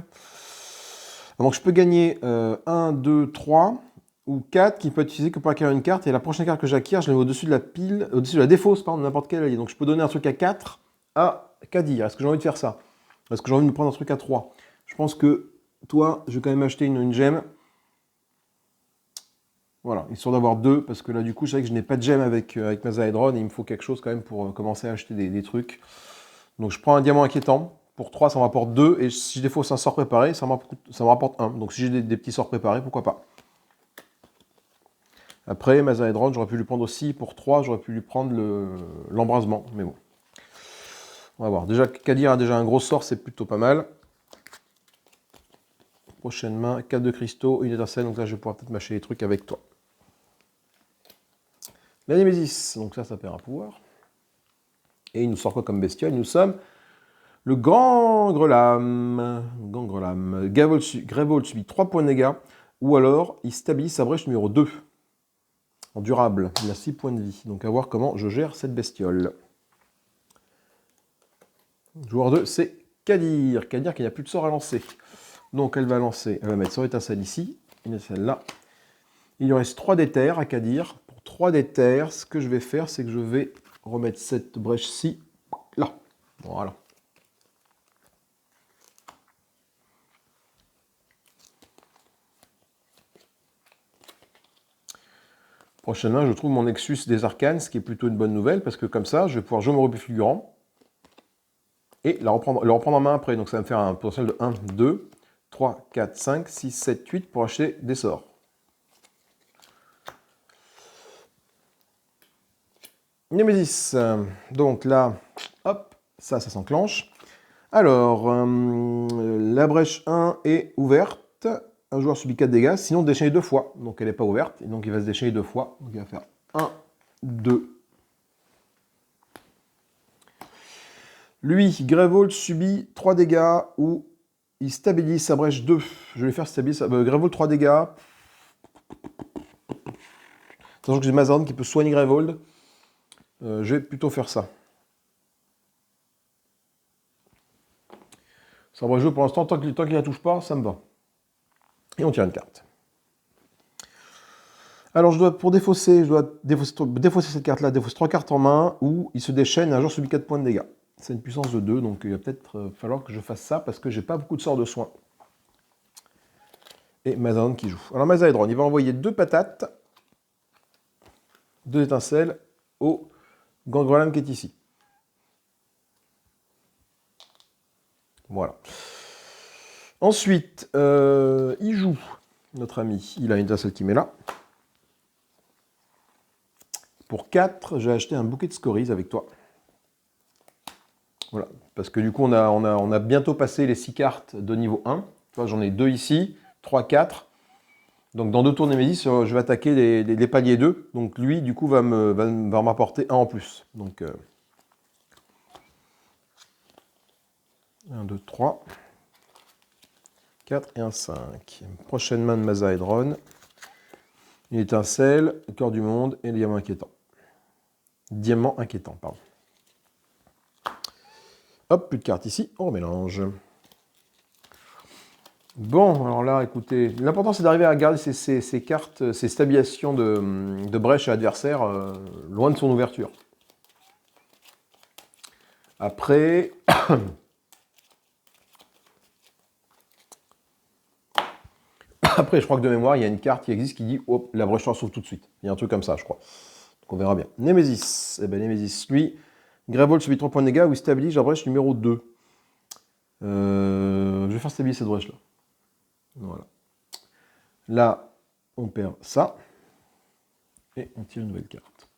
Donc je peux gagner 1, 2, 3 ou 4 qui peut être utilisé que pour acquérir une carte. Et la prochaine carte que j'acquiers, je la mets au-dessus de la pile, au-dessus de la défausse, pardon, n'importe quel allié. Donc je peux donner un truc à 4 à Kadir. Est-ce que j'ai envie de faire ça? Est-ce que j'ai envie de me prendre un truc à 3? Je pense que toi, je vais quand même acheter une gemme. Voilà, histoire d'avoir 2, parce que là, du coup, je sais que je n'ai pas de gemme avec Mazaedron, et il me faut quelque chose quand même pour commencer à acheter des trucs. Donc je prends un diamant inquiétant. Pour 3, ça me rapporte 2, et si je défausse un sort préparé, ça me rapporte 1. Donc si j'ai des petits sorts préparés, pourquoi pas. Après, Mazaedron, j'aurais pu lui prendre aussi, pour 3, j'aurais pu lui prendre l'embrasement, mais bon. On va voir. Déjà, Kadir a déjà un gros sort, c'est plutôt pas mal. Prochaine main, 4 de cristaux, une étincelle, donc là je vais pouvoir peut-être mâcher les trucs avec toi. La Némésis, donc ça perd un pouvoir. Et il nous sort quoi comme bestiole? Nous sommes le Gangrelam. Grevold subit 3 points de dégâts, ou alors il stabilise sa brèche numéro 2. En durable, il a 6 points de vie. Donc à voir comment je gère cette bestiole. Joueur 2, c'est Kadir. Kadir qui n'a plus de sort à lancer. Donc elle va lancer, elle va mettre son étincelle ici, une étincelle là. Il lui reste 3 d'éther à Kadir. Pour 3 d'éther, ce que je vais faire, c'est que je vais remettre cette brèche-ci là. Voilà. Prochainement, je trouve mon Nexus des Arcanes, ce qui est plutôt une bonne nouvelle, parce que comme ça, je vais pouvoir jouer mon rebut figurant et le reprendre en main après. Donc ça va me faire un potentiel de 1, 2, 3, 4, 5, 6, 7, 8 pour acheter des sorts. Némésis. Donc là, hop, ça s'enclenche. Alors, la brèche 1 est ouverte. Un joueur subit 4 dégâts, sinon déchaîner 2 fois. Donc elle n'est pas ouverte, et donc il va se déchaîner 2 fois. Donc il va faire 1, 2. Lui, Grevold subit 3 dégâts ou il stabilise sa brèche 2. Je vais faire stabiliser Grevold 3 dégâts. Sachant que j'ai Mazaedron qui peut soigner Grevold. Je vais plutôt faire ça. Ça va jouer pour l'instant, tant qu'il ne la touche pas, ça me va. Et on tire une carte. Alors pour défausser, je dois défausser cette carte-là, défausser 3 cartes en main, ou il se déchaîne et un joueur subit 4 points de dégâts. C'est une puissance de 2, donc il va peut-être falloir que je fasse ça, parce que j'ai pas beaucoup de sorts de soins. Et Mazaedron qui joue. Alors Mazaedron, il va envoyer 2 patates, 2 étincelles, au Gangrelam qui est ici. Voilà. Ensuite, il joue, notre ami, il a une étincelle qui met là. Pour 4, j'ai acheté un bouquet de scories avec toi. Voilà, parce que du coup, on a bientôt passé les 6 cartes de niveau 1. J'en ai 2 ici, 3, 4. Donc dans 2 tours Némésis, je vais attaquer les paliers 2. Donc lui, du coup, va m'apporter 1 en plus. Donc 1, 2, 3, 4 et un 5. Prochaine main de Mazaedron. Une étincelle, le cœur du monde et le diamant inquiétant. Diamant inquiétant, pardon. Hop, plus de cartes ici, on remélange. Bon, alors là, écoutez, l'important c'est d'arriver à garder ces cartes, ces stabilisations de brèche à l'adversaire loin de son ouverture. Après, je crois que de mémoire, il y a une carte qui existe qui dit oh, la brèche s'ouvre tout de suite. Il y a un truc comme ça, je crois. Donc on verra bien. Némésis. Eh bien, Némésis, lui, Grevold subit 3 points de dégâts ou il stabilise la brèche numéro 2. Je vais faire stabiliser cette brèche-là. Voilà. Là, on perd ça. Et on tire une nouvelle carte.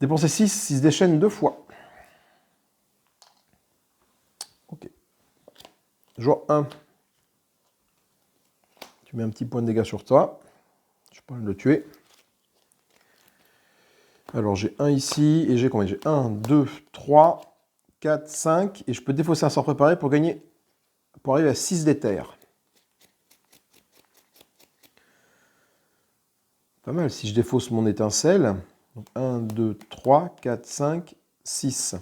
Dépenser 6, il se déchaîne 2 fois. Ok. Joueur 1. Tu mets un petit point de dégâts sur toi. Je peux le tuer. Alors j'ai 1 ici, et j'ai combien? J'ai 1, 2, 3, 4, 5, et je peux défausser un sort préparé pour gagner, pour arriver à 6 d'éther. Pas mal, si je défausse mon étincelle, donc 1, 2, 3, 4, 5, 6.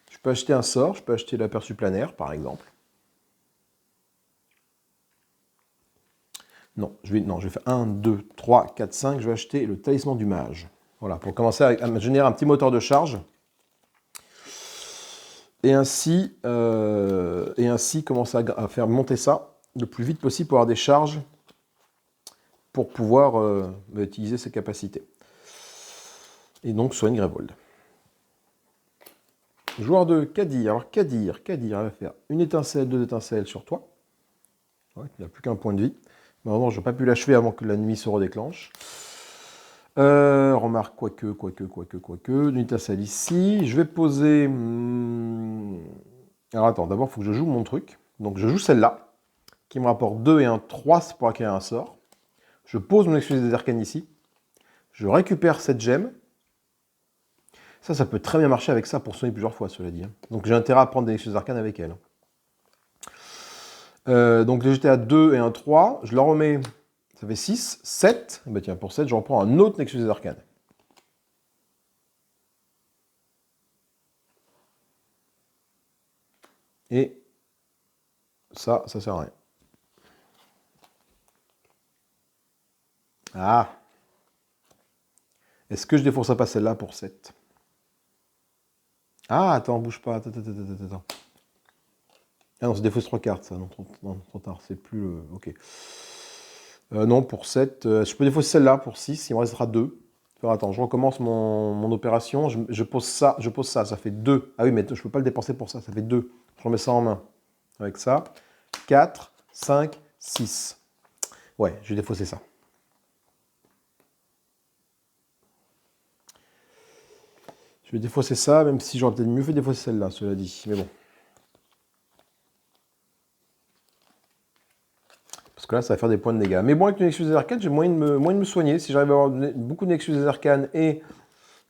Je peux acheter un sort, je peux acheter l'aperçu planaire, par exemple. Non, je vais faire 1, 2, 3, 4, 5, je vais acheter le talisman du mage. Voilà, pour commencer à me générer un petit moteur de charge. Et ainsi commencer à faire monter ça le plus vite possible pour avoir des charges pour pouvoir utiliser ses capacités. Et donc soigne Grévold. Joueur de Kadir. Alors Kadir, il va faire une étincelle, 2 étincelles sur toi. Ouais, il n'a plus qu'un point de vie. Normalement, je n'ai pas pu l'achever avant que la nuit se redéclenche. Remarque, quoique. Une étincelle ici. Je vais poser... Alors attends, d'abord, il faut que je joue mon truc. Donc je joue celle-là, qui me rapporte 2 et un 3, c'est pour acquérir un sort. Je pose mon excuse des arcanes ici. Je récupère cette gemme. Ça peut très bien marcher avec ça pour soigner plusieurs fois, cela dit. Donc j'ai intérêt à prendre des excuses arcanes avec elle. Donc j'étais à 2 et un 3. Je leur remets, ça fait 6, 7. Ben tiens, pour 7, je reprends un autre Nexus des Arcanes. Et ça sert à rien. Ah! Est-ce que je défoncerai pas celle-là pour 7? Ah, attends, bouge pas. Attends. Ah non, c'est défausse 3 cartes, ça. Non, trop tard. C'est plus... ok. Non, pour 7. Je peux défausser celle-là pour 6. Il me restera 2. Alors, attends, je recommence mon opération. Je pose ça. Ça fait 2. Ah oui, mais je ne peux pas le dépenser pour ça. Ça fait 2. Je remets ça en main. Avec ça. 4, 5, 6. Ouais, je vais défausser ça. Je vais défausser ça, même si j'aurais peut-être mieux fait défausser celle-là, cela dit. Mais bon. Parce que là, ça va faire des points de dégâts. Mais bon, avec une Nexus des Arcanes, j'ai moyen de me soigner. Si j'arrive à avoir beaucoup de Nexus des Arcanes et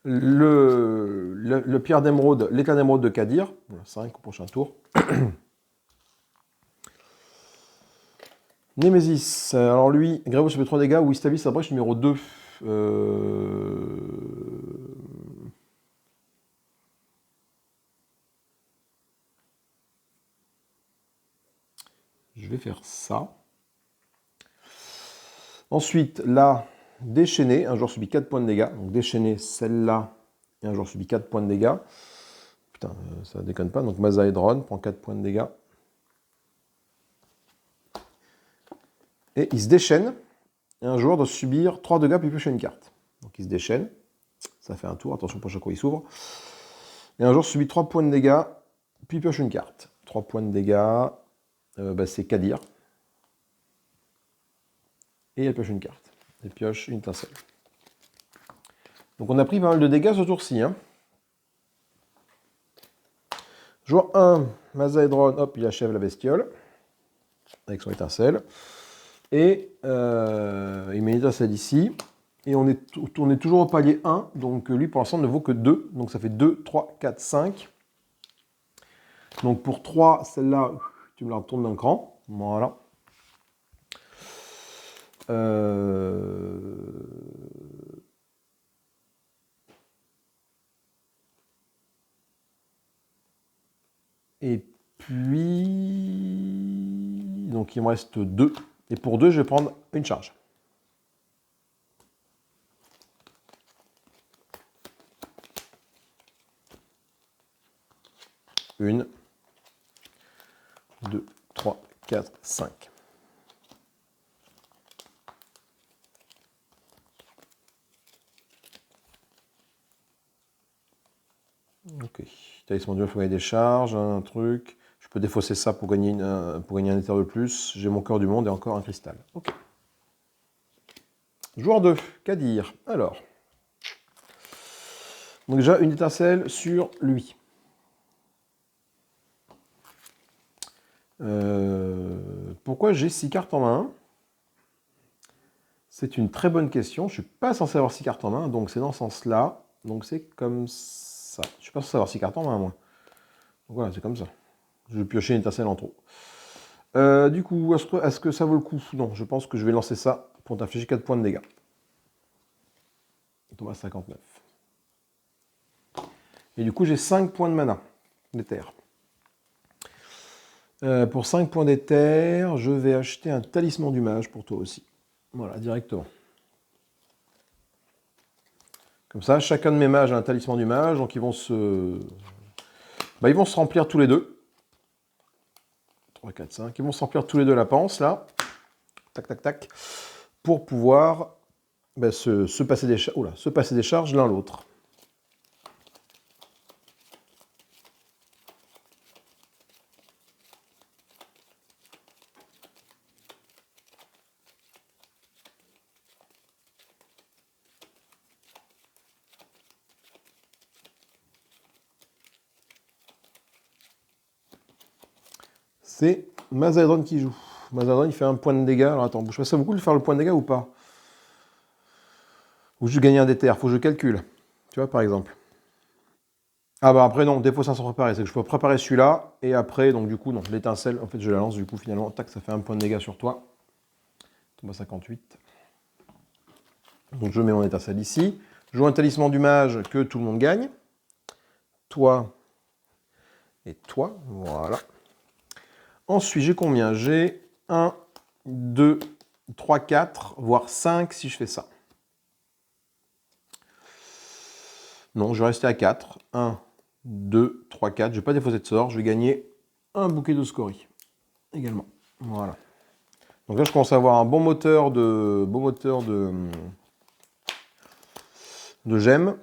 le pierre d'émeraude, l'éclat d'émeraude de Kadir, 5 au prochain tour. Némésis, alors lui, Grévold se fait 3 dégâts, ou il stabilise sa brèche numéro 2. Je vais faire ça. Ensuite, là, déchaîner, un joueur subit 4 points de dégâts. Donc déchaîner celle-là, et un joueur subit 4 points de dégâts. Putain, ça déconne pas. Donc Mazaedron prend 4 points de dégâts. Et il se déchaîne. Et un joueur doit subir 3 dégâts puis piocher une carte. Donc il se déchaîne. Ça fait un tour. Attention pour chaque fois il s'ouvre. Et un joueur subit 3 points de dégâts puis pioche une carte. 3 points de dégâts. C'est Kadir. Et elle pioche une carte. Elle pioche une étincelle. Donc on a pris pas mal de dégâts ce tour-ci. Hein. Joueur 1, Mazaedron, hop, il achève la bestiole. Avec son étincelle. Et il met une étincelle ici. Et on est toujours au palier 1. Donc lui pour l'instant ne vaut que 2. Donc ça fait 2, 3, 4, 5. Donc pour 3, celle-là, tu me la retournes d'un cran. Voilà. Et puis... Donc il me reste 2. Et pour 2, je vais prendre une charge. Une, 2, 3, 4, 5. Ok. Talisman du il faut gagner des charges, un truc. Je peux défausser ça pour gagner un éther de plus. J'ai mon cœur du monde et encore un cristal. Ok. Joueur 2, Kadir. Alors. Donc déjà, une étincelle sur lui. Pourquoi j'ai 6 cartes en main? C'est une très bonne question. Je ne suis pas censé avoir 6 cartes en main, donc c'est dans ce sens-là. Donc c'est comme ça. Je ne suis pas censé avoir 6 cartes en main, moi. Donc voilà, c'est comme ça. Je vais piocher une étincelle en trop. Du coup, est-ce que ça vaut le coup? Non, je pense que je vais lancer ça pour t'infliger 4 points de dégâts. On tombe à 59. Et du coup, j'ai 5 points de mana d'éther. Pour 5 points d'éther, je vais acheter un talisman du mage pour toi aussi. Voilà, directement. Comme ça, chacun de mes mages a un talisman du mage, donc ils vont se remplir tous les deux. 3, 4, 5. Ils vont se remplir tous les deux la panse, là. Tac, tac, tac. Pour pouvoir se passer des charges l'un l'autre. C'est Mazadron qui joue. Mazadron, il fait un point de dégâts. Alors attends, bouge pas, ça vaut le coup de faire le point de dégâts ou pas? Ou je gagne un d'éther, faut que je calcule. Tu vois, par exemple. Ah bah après non, défaut 500 préparés, c'est que je peux préparer celui-là, et après, donc du coup, non, l'étincelle, en fait je la lance, du coup finalement, tac, ça fait un point de dégâts sur toi. Tombe à 58. Donc je mets mon étincelle ici. Je joue un talisman du mage que tout le monde gagne. Toi et toi, voilà. Ensuite, j'ai combien? J'ai 1, 2, 3, 4, voire 5 si je fais ça. Non, je vais rester à 4. 1, 2, 3, 4. Je ne vais pas défausser de sort. Je vais gagner un bouquet de scories également. Voilà. Donc là, je commence à avoir un bon moteur de gemmes.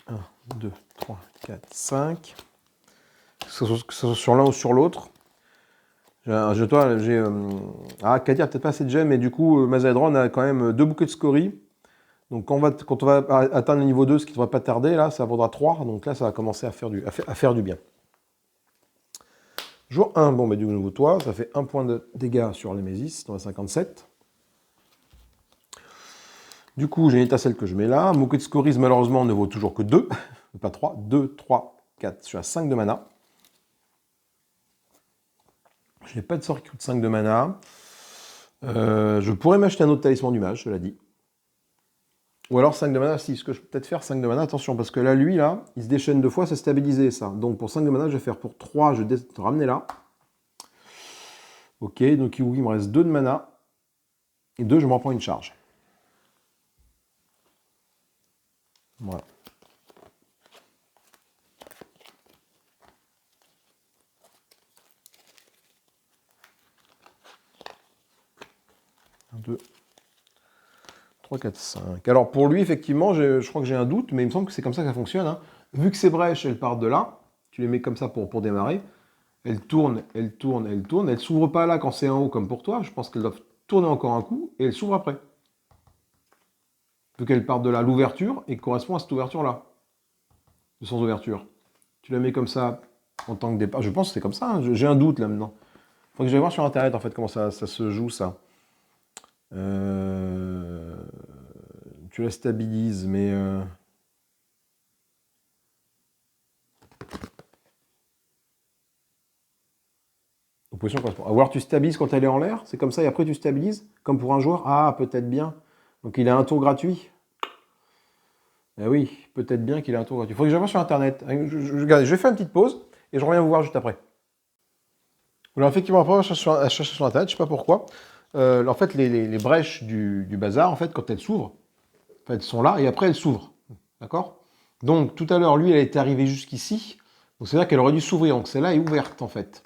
1, 2, 3, 4, 5. Que ce soit sur l'un ou sur l'autre. Ah, Kadir, peut-être pas assez de gemmes, mais du coup, Mazadron a quand même 2 bouquets de scories. Donc quand on va atteindre le niveau 2, ce qui ne devrait pas tarder, là, ça vaudra 3. Donc là, ça va commencer à faire du bien. Jour 1, bon, bah, du coup, toi, ça fait 1 point de dégâts sur les Mésis, dans la 57. Du coup, j'ai une étincelle que je mets là. Mon bouquet de scories, malheureusement, ne vaut toujours que 2, pas 3. 2, 3, 4. Je suis à 5 de mana. Je n'ai pas de sort qui coûte 5 de mana. Je pourrais m'acheter un autre talisman du mage, cela dit. Ou alors 5 de mana, si, ce que je peux peut-être faire 5 de mana, attention, parce que là, lui, là, il se déchaîne 2 fois, c'est stabilisé, ça. Donc pour 5 de mana, je vais faire pour 3, je vais te ramener là. Ok, donc il me reste 2 de mana. Et 2, je me reprends une charge. Voilà. Un, 2, 3, 4, 5. Alors pour lui, effectivement, je crois que j'ai un doute, mais il me semble que c'est comme ça que ça fonctionne. Hein. Vu que ces brèches, elles partent de là, tu les mets comme ça pour démarrer, elles tournent, elles tournent, elles tournent. Elles ne s'ouvrent pas là quand c'est en haut comme pour toi. Je pense qu'elles doivent tourner encore un coup et elles s'ouvrent après. Vu qu'elles partent de là, l'ouverture, et correspond à cette ouverture-là. Sans ouverture. Tu la mets comme ça en tant que départ. Je pense que c'est comme ça. Hein. J'ai un doute là maintenant. Il faut que j'aille voir sur internet en fait comment ça se joue ça. Tu la stabilises, mais... Opposition correspond. Ou alors tu stabilises quand elle est en l'air, c'est comme ça, et après tu stabilises, comme pour un joueur. Ah, peut-être bien. Donc il a un tour gratuit. Eh oui, peut-être bien qu'il a un tour gratuit. Il faut que j'aille voir sur internet. Je vais faire une petite pause, et je reviens vous voir juste après. Alors effectivement, après, je cherche sur internet, je ne sais pas pourquoi. En fait, les brèches du bazar, en fait, quand elles s'ouvrent, en fait, elles sont là, et après elles s'ouvrent. D'accord? Donc tout à l'heure, lui, elle est arrivée jusqu'ici. Donc c'est-à-dire qu'elle aurait dû s'ouvrir. Donc celle-là est ouverte, en fait.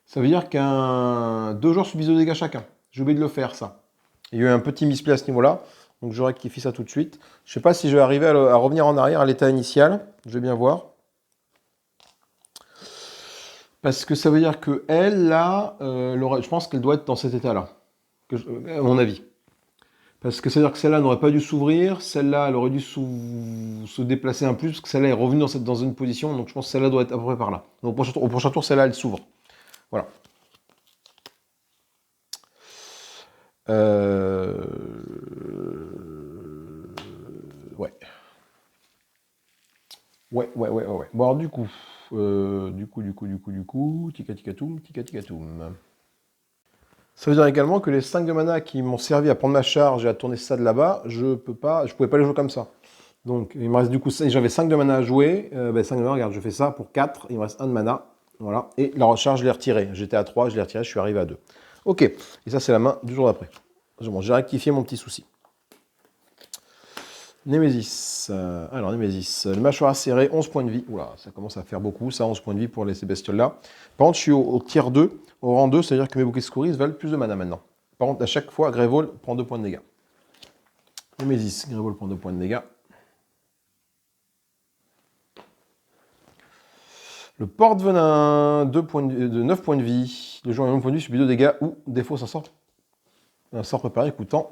Ça veut dire qu'un 2 joueurs subissent 2 dégâts chacun. J'ai oublié de le faire, ça. Il y a eu un petit misplay à ce niveau-là. Donc je rectifie ça tout de suite. Je ne sais pas si je vais arriver à revenir en arrière à l'état initial. Je vais bien voir. Parce que ça veut dire que elle, là, je pense qu'elle doit être dans cet état-là. À mon avis. Parce que ça veut dire que celle-là n'aurait pas dû s'ouvrir. Celle-là, elle aurait dû se déplacer un plus. Parce que celle-là est revenue dans une position. Donc je pense que celle-là doit être à peu près par là. Donc au prochain tour, celle-là, elle s'ouvre. Voilà. Euh, Ouais. Ouais. Bon, alors du coup, tika tika toum, tika tika toum. Ça veut dire également que les 5 de mana qui m'ont servi à prendre ma charge et à tourner ça de là-bas, je pouvais pas les jouer comme ça. Donc, il me reste du coup, j'avais 5 de mana à jouer. 5 de mana, regarde, je fais ça pour 4. Il me reste 1 de mana. Voilà. Et la recharge, je l'ai retirée. J'étais à 3, je l'ai retiré, je suis arrivé à 2. Ok. Et ça, c'est la main du jour d'après. Bon, j'ai rectifié mon petit souci. Némésis. Alors, Némésis. Le mâchoire serré, 11 points de vie. Oula, ça commence à faire beaucoup, ça, 11 points de vie pour ces bestioles-là. Par contre, je suis au tiers 2, au rang 2, c'est-à-dire que mes bouquets secouris valent plus de mana maintenant. Par contre, à chaque fois, Grévol prend 2 points de dégâts. Némésis, Grévol prend 2 points de dégâts. Le porte-venin, 9 points de vie. Le joueur a 1 point de vie, subit 2 dégâts ou défaut, un sort préparé coûtant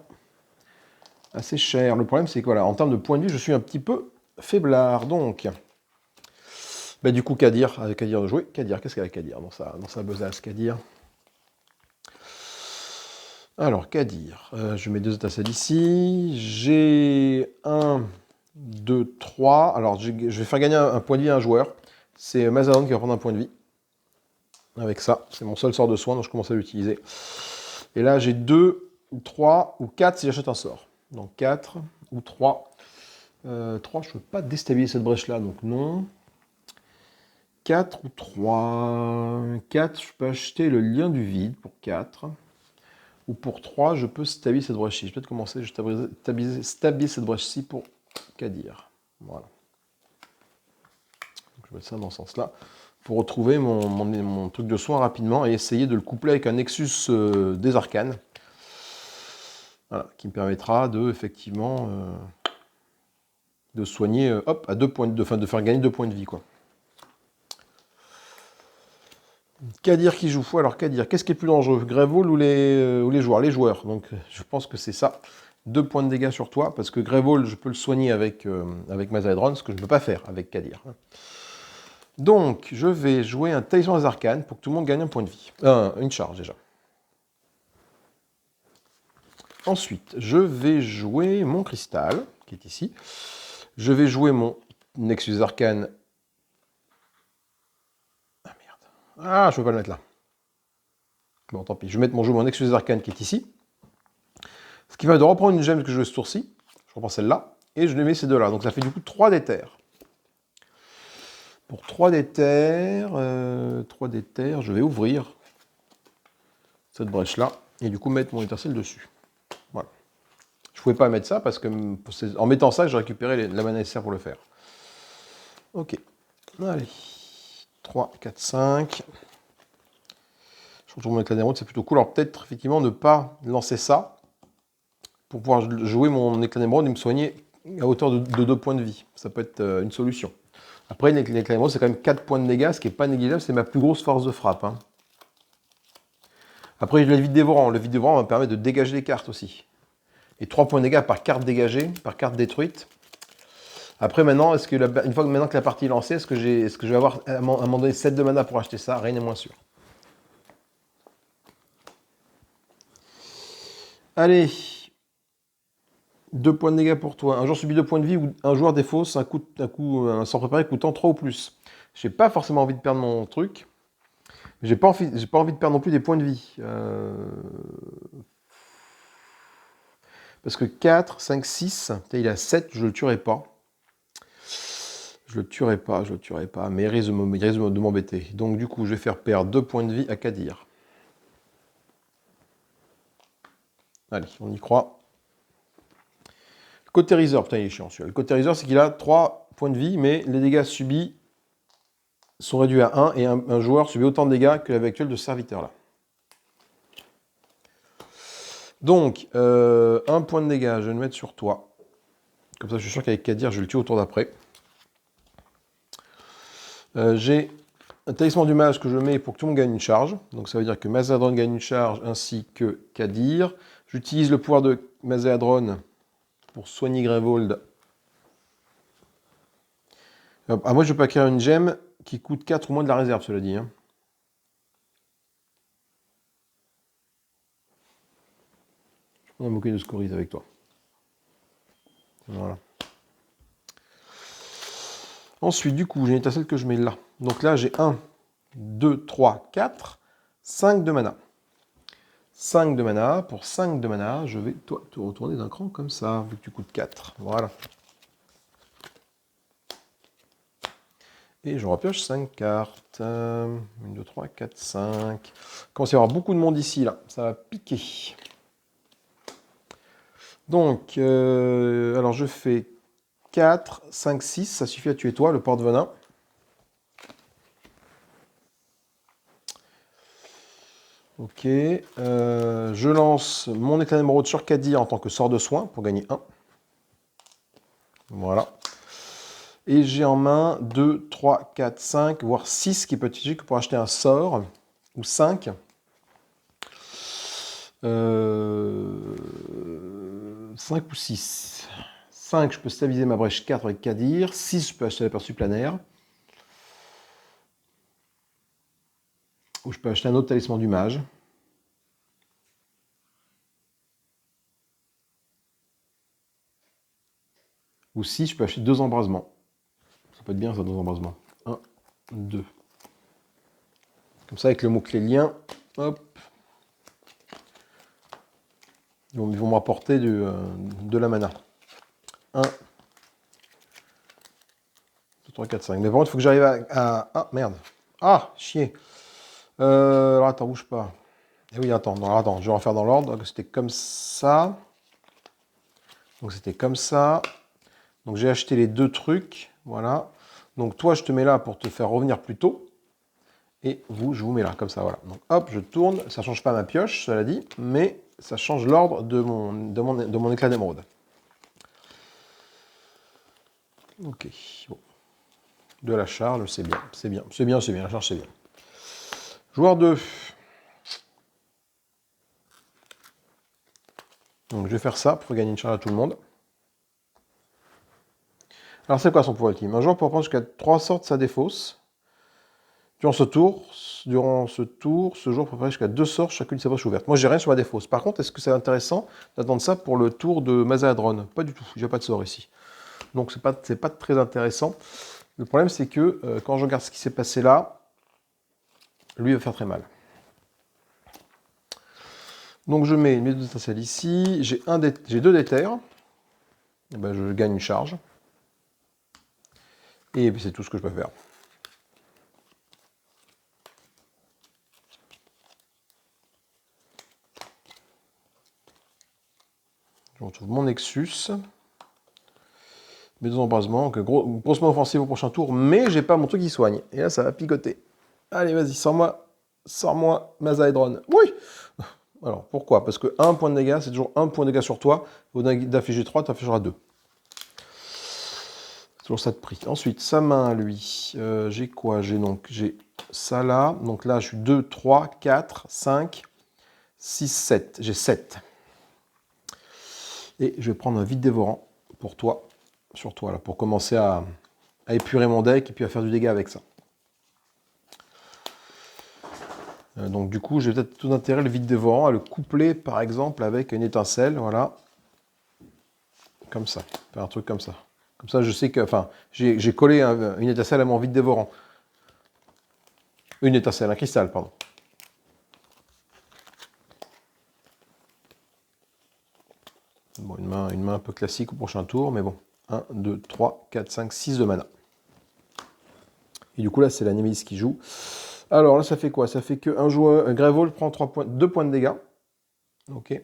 assez cher. Le problème, c'est que voilà, en termes de points de vie, je suis un petit peu faiblard. Donc, bah, du coup, Kadir, avec Kadir de jouer. Kadir, qu'est-ce qu'avec Kadir dans sa besace, Kadir? Alors, Kadir, je mets 2 étincelles ici. J'ai 1, 2, 3. Alors, je vais faire gagner un point de vie à un joueur. C'est Mazadon qui va prendre un point de vie. Avec ça, c'est mon seul sort de soin, donc je commence à l'utiliser. Et là, j'ai 2, 3 ou 4 si j'achète un sort. Donc 4 ou 3. 3, je ne peux pas déstabiliser cette brèche-là, donc non. 4 ou 3. 4, je peux acheter le lien du vide pour 4. Ou pour 3, je peux stabiliser cette brèche-ci. Je vais peut-être commencer à stabiliser cette brèche-ci pour Kadir. Voilà. Donc, je vais mettre ça dans ce sens-là. Pour retrouver mon truc de soin rapidement et essayer de le coupler avec un Nexus des Arcanes. Voilà, qui me permettra de, effectivement, de soigner, hop, à 2 points de faire gagner 2 points de vie, quoi. Kadir qui joue. Alors, Kadir, qu'est-ce qui est plus dangereux, Grévol ou les joueurs? Les joueurs. Donc, je pense que c'est ça. 2 points de dégâts sur toi, parce que Grévol, je peux le soigner avec Mazaedron, ce que je ne peux pas faire avec Kadir. Donc, je vais jouer un Talisman des Arcanes pour que tout le monde gagne un point de vie. Une charge, déjà. Ensuite, je vais jouer mon cristal, qui est ici. Je vais jouer mon Nexus des Arcanes. Ah, merde. Ah, je ne peux pas le mettre là. Bon, tant pis. Je vais jouer mon Nexus des Arcanes, qui est ici. Ce qui va de reprendre une gemme que je joue ce tour-ci. Je reprends celle-là. Et je les mets ces deux-là. Donc, ça fait du coup 3 d'éther. Pour 3 d'éther, je vais ouvrir cette brèche-là et du coup mettre mon étincelle dessus. Voilà. Je ne pouvais pas mettre ça parce que en mettant ça, j'ai récupéré la mana nécessaire pour le faire. Ok. Allez. 3, 4, 5. Je retourne mon éclat d'émeraude, c'est plutôt cool. Alors peut-être effectivement ne pas lancer ça pour pouvoir jouer mon éclat d'émeraude et me soigner à hauteur de 2 points de vie. Ça peut être une solution. Après, l'éclat d'émeraude, c'est quand même 4 points de dégâts, ce qui n'est pas négligeable, c'est ma plus grosse force de frappe. Hein. Après, j'ai le vide dévorant. Le vide dévorant va me permettre de dégager les cartes aussi. Et 3 points de dégâts par carte dégagée, par carte détruite. Après, maintenant, une fois que la partie est lancée, est-ce que je vais avoir à un moment donné 7 de mana pour acheter ça? Rien n'est moins sûr. Allez. 2 points de dégâts pour toi. Un joueur subit 2 points de vie ou un joueur défausse un sort préparé coûtant 3 ou plus. J'ai pas forcément envie de perdre mon truc. Mais j'ai pas envie de perdre non plus des points de vie. Parce que 4, 5, 6, il a 7, je le tuerai pas. Je le tuerai pas, mais il risque de m'embêter. Donc du coup, je vais faire perdre 2 points de vie à Kadir. Allez, on y croit. Le cautériseur, putain, il est chiant celui-là. Le cautériseur, c'est qu'il a 3 points de vie, mais les dégâts subis sont réduits à 1, et un joueur subit autant de dégâts que l'avec actuel de ce serviteur-là. Donc, 1 point de dégâts, je vais le mettre sur toi. Comme ça, je suis sûr qu'avec Kadir, je vais le tuer au tour d'après. J'ai un talisman du mage que je mets pour que tout le monde gagne une charge. Donc ça veut dire que Mazadron gagne une charge ainsi que Kadir. J'utilise le pouvoir de Mazadron pour soigner Grévold. Moi, je peux acquérir une gemme qui coûte 4 ou moins de la réserve, cela dit. Hein. On va moquer de scories avec toi. Voilà. Ensuite, du coup, j'ai une étincelle que je mets là. Donc là, j'ai 1, 2, 3, 4, 5 de mana. 5 de mana. Pour 5 de mana, je vais toi te retourner d'un cran comme ça, vu que tu coûtes 4. Voilà. Et je repioche 5 cartes. 1, 2, 3, 4, 5. Il commence à y avoir beaucoup de monde ici, là. Ça va piquer. Donc, alors je fais 4, 5, 6. Ça suffit à tuer toi, le porte-venin. Ok. Je lance mon éclat d'émeraude sur Kadir en tant que sort de soin pour gagner 1. Voilà. Et j'ai en main 2, 3, 4, 5, voire 6 qui peut être utilisé pour acheter un sort. Ou 5. 5 ou 6. 5, je peux stabiliser ma brèche 4 avec Kadir. 6, je peux acheter l'aperçu planaire. Ou je peux acheter un autre talisman du mage. Ou 6, je peux acheter 2 embrasements. Ça peut être bien ça, 2 embrasements. 1, 2. Comme ça, avec le mot-clé lien, hop. Ils vont me rapporter de la mana. 1, 2, 3, 4, 5. Mais par contre, il faut que j'arrive à... Ah, merde. Ah, chier. Alors, attends, bouge pas. Et oui, attends, je vais refaire dans l'ordre. C'était comme ça. Donc, c'était comme ça. Donc, j'ai acheté les 2 trucs. Voilà. Donc, toi, je te mets là pour te faire revenir plus tôt. Et vous, je vous mets là, comme ça, voilà. Donc, hop, je tourne. Ça ne change pas ma pioche, cela dit. Mais ça change l'ordre de mon éclat d'émeraude. Ok, bon. De la charge, c'est bien, c'est bien, c'est bien, c'est bien, la charge, c'est bien. Joueur 2. Donc je vais faire ça pour gagner une charge à tout le monde. Alors c'est quoi son pouvoir ultime? Un joueur peut prendre jusqu'à 3 sorts de sa défausse. Durant ce tour, ce joueur peut prendre jusqu'à 2 sorts chacune de ses poches ouvertes. Moi j'ai rien sur ma défausse. Par contre, est-ce que c'est intéressant d'attendre ça pour le tour de Mazahadron? Pas du tout, j'ai pas de sort ici. Donc c'est pas très intéressant. Le problème c'est que quand je regarde ce qui s'est passé là, lui va faire très mal. Donc je mets mes 2 étincelles ici, j'ai 2 d'éther, et ben je gagne une charge. Et c'est tout ce que je peux faire. Je retrouve mon Nexus. Mes 2 embrasements, donc grossement offensive au prochain tour, mais j'ai pas mon truc qui soigne. Et là ça va picoter. Allez vas-y, sors-moi Mazahedron. Oui. Alors pourquoi? Parce que 1 point de dégâts, c'est toujours 1 point de dégâts sur toi. Au lieu d'infliger 3, tu infligeras 2. Toujours ça de prix. Ensuite, sa main, lui. J'ai quoi? J'ai ça là. Donc là, je suis 2, 3, 4, 5, 6, 7. J'ai 7. Et je vais prendre un vide dévorant pour toi. Sur toi, là, pour commencer à épurer mon deck et puis à faire du dégât avec ça. Donc du coup, j'ai peut-être tout intérêt, le vide dévorant, à le coupler, par exemple, avec une étincelle, voilà. Comme ça. Faire un truc comme ça. Comme ça, je sais que... Enfin, j'ai collé une étincelle à mon vide dévorant. Une étincelle, un cristal, pardon. Bon, une main un peu classique au prochain tour, mais bon. 1, 2, 3, 4, 5, 6 de mana. Et du coup, là, c'est la Némésis qui joue. Alors là, ça fait quoi? Ça fait qu'un joueur, Greyvolt prend 2 points de dégâts. Ok.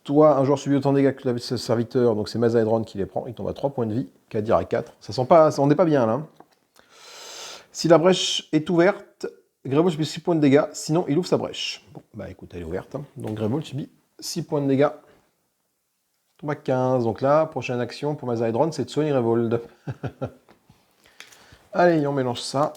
Toi, un joueur subit autant de dégâts que le serviteur, donc c'est Mazahedron qui les prend. Il tombe à 3 points de vie. Kadir à 4. Ça sent pas, on n'est pas bien là. Si la brèche est ouverte, Greyvolt subit 6 points de dégâts. Sinon, il ouvre sa brèche. Bon, bah écoute, elle est ouverte. Donc Greyvolt subit 6 points de dégâts. Tombe à 15. Donc là, prochaine action pour Mazahedron, c'est de soigner Greyvolt. Allez, on mélange ça.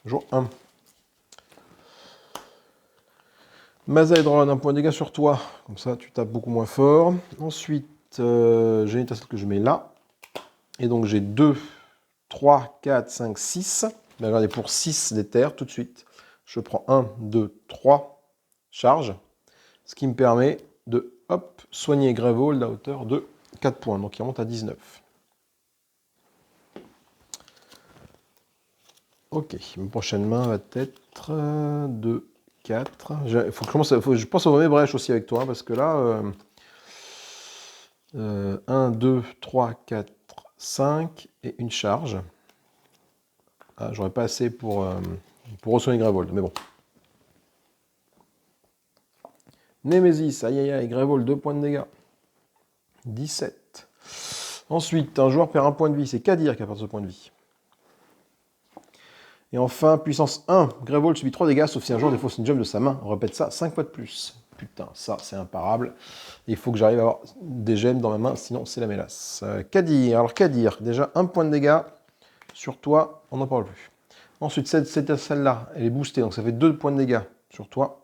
Jour 1. Mazaedron, un point de dégâts sur toi. Comme ça, tu tapes beaucoup moins fort. Ensuite, j'ai une étincelle que je mets là. Et donc, j'ai 2, 3, 4, 5, 6. Ben, regardez, pour 6 des terres, tout de suite, je prends 1, 2, 3 charges. Ce qui me permet de, hop, soigner Greyvold à hauteur de 4 points. Donc, il remonte à 19. Ok, ma prochaine main va être 2, 4. Il faut que je pense aux vraies brèches aussi avec toi, parce que là, 1, 2, 3, 4, 5 et une charge. Ah, j'aurais pas assez pour re-soigner Greyvold, mais bon. Némésis, aïe aïe aïe, Greyvold, 2 points de dégâts. 17. Ensuite, un joueur perd un point de vie, c'est Kadir qui a perdu ce point de vie. Et enfin, puissance 1, Greyvold subit 3 dégâts, sauf si un joueur défausse une gemme de sa main. On répète ça 5 fois de plus. Putain, ça c'est imparable. Il faut que j'arrive à avoir des gemmes dans ma main, sinon c'est la mélasse. Kadir, alors Kadir, déjà 1 point de dégâts sur toi, on n'en parle plus. Ensuite, celle-là, elle est boostée, donc ça fait 2 points de dégâts sur toi.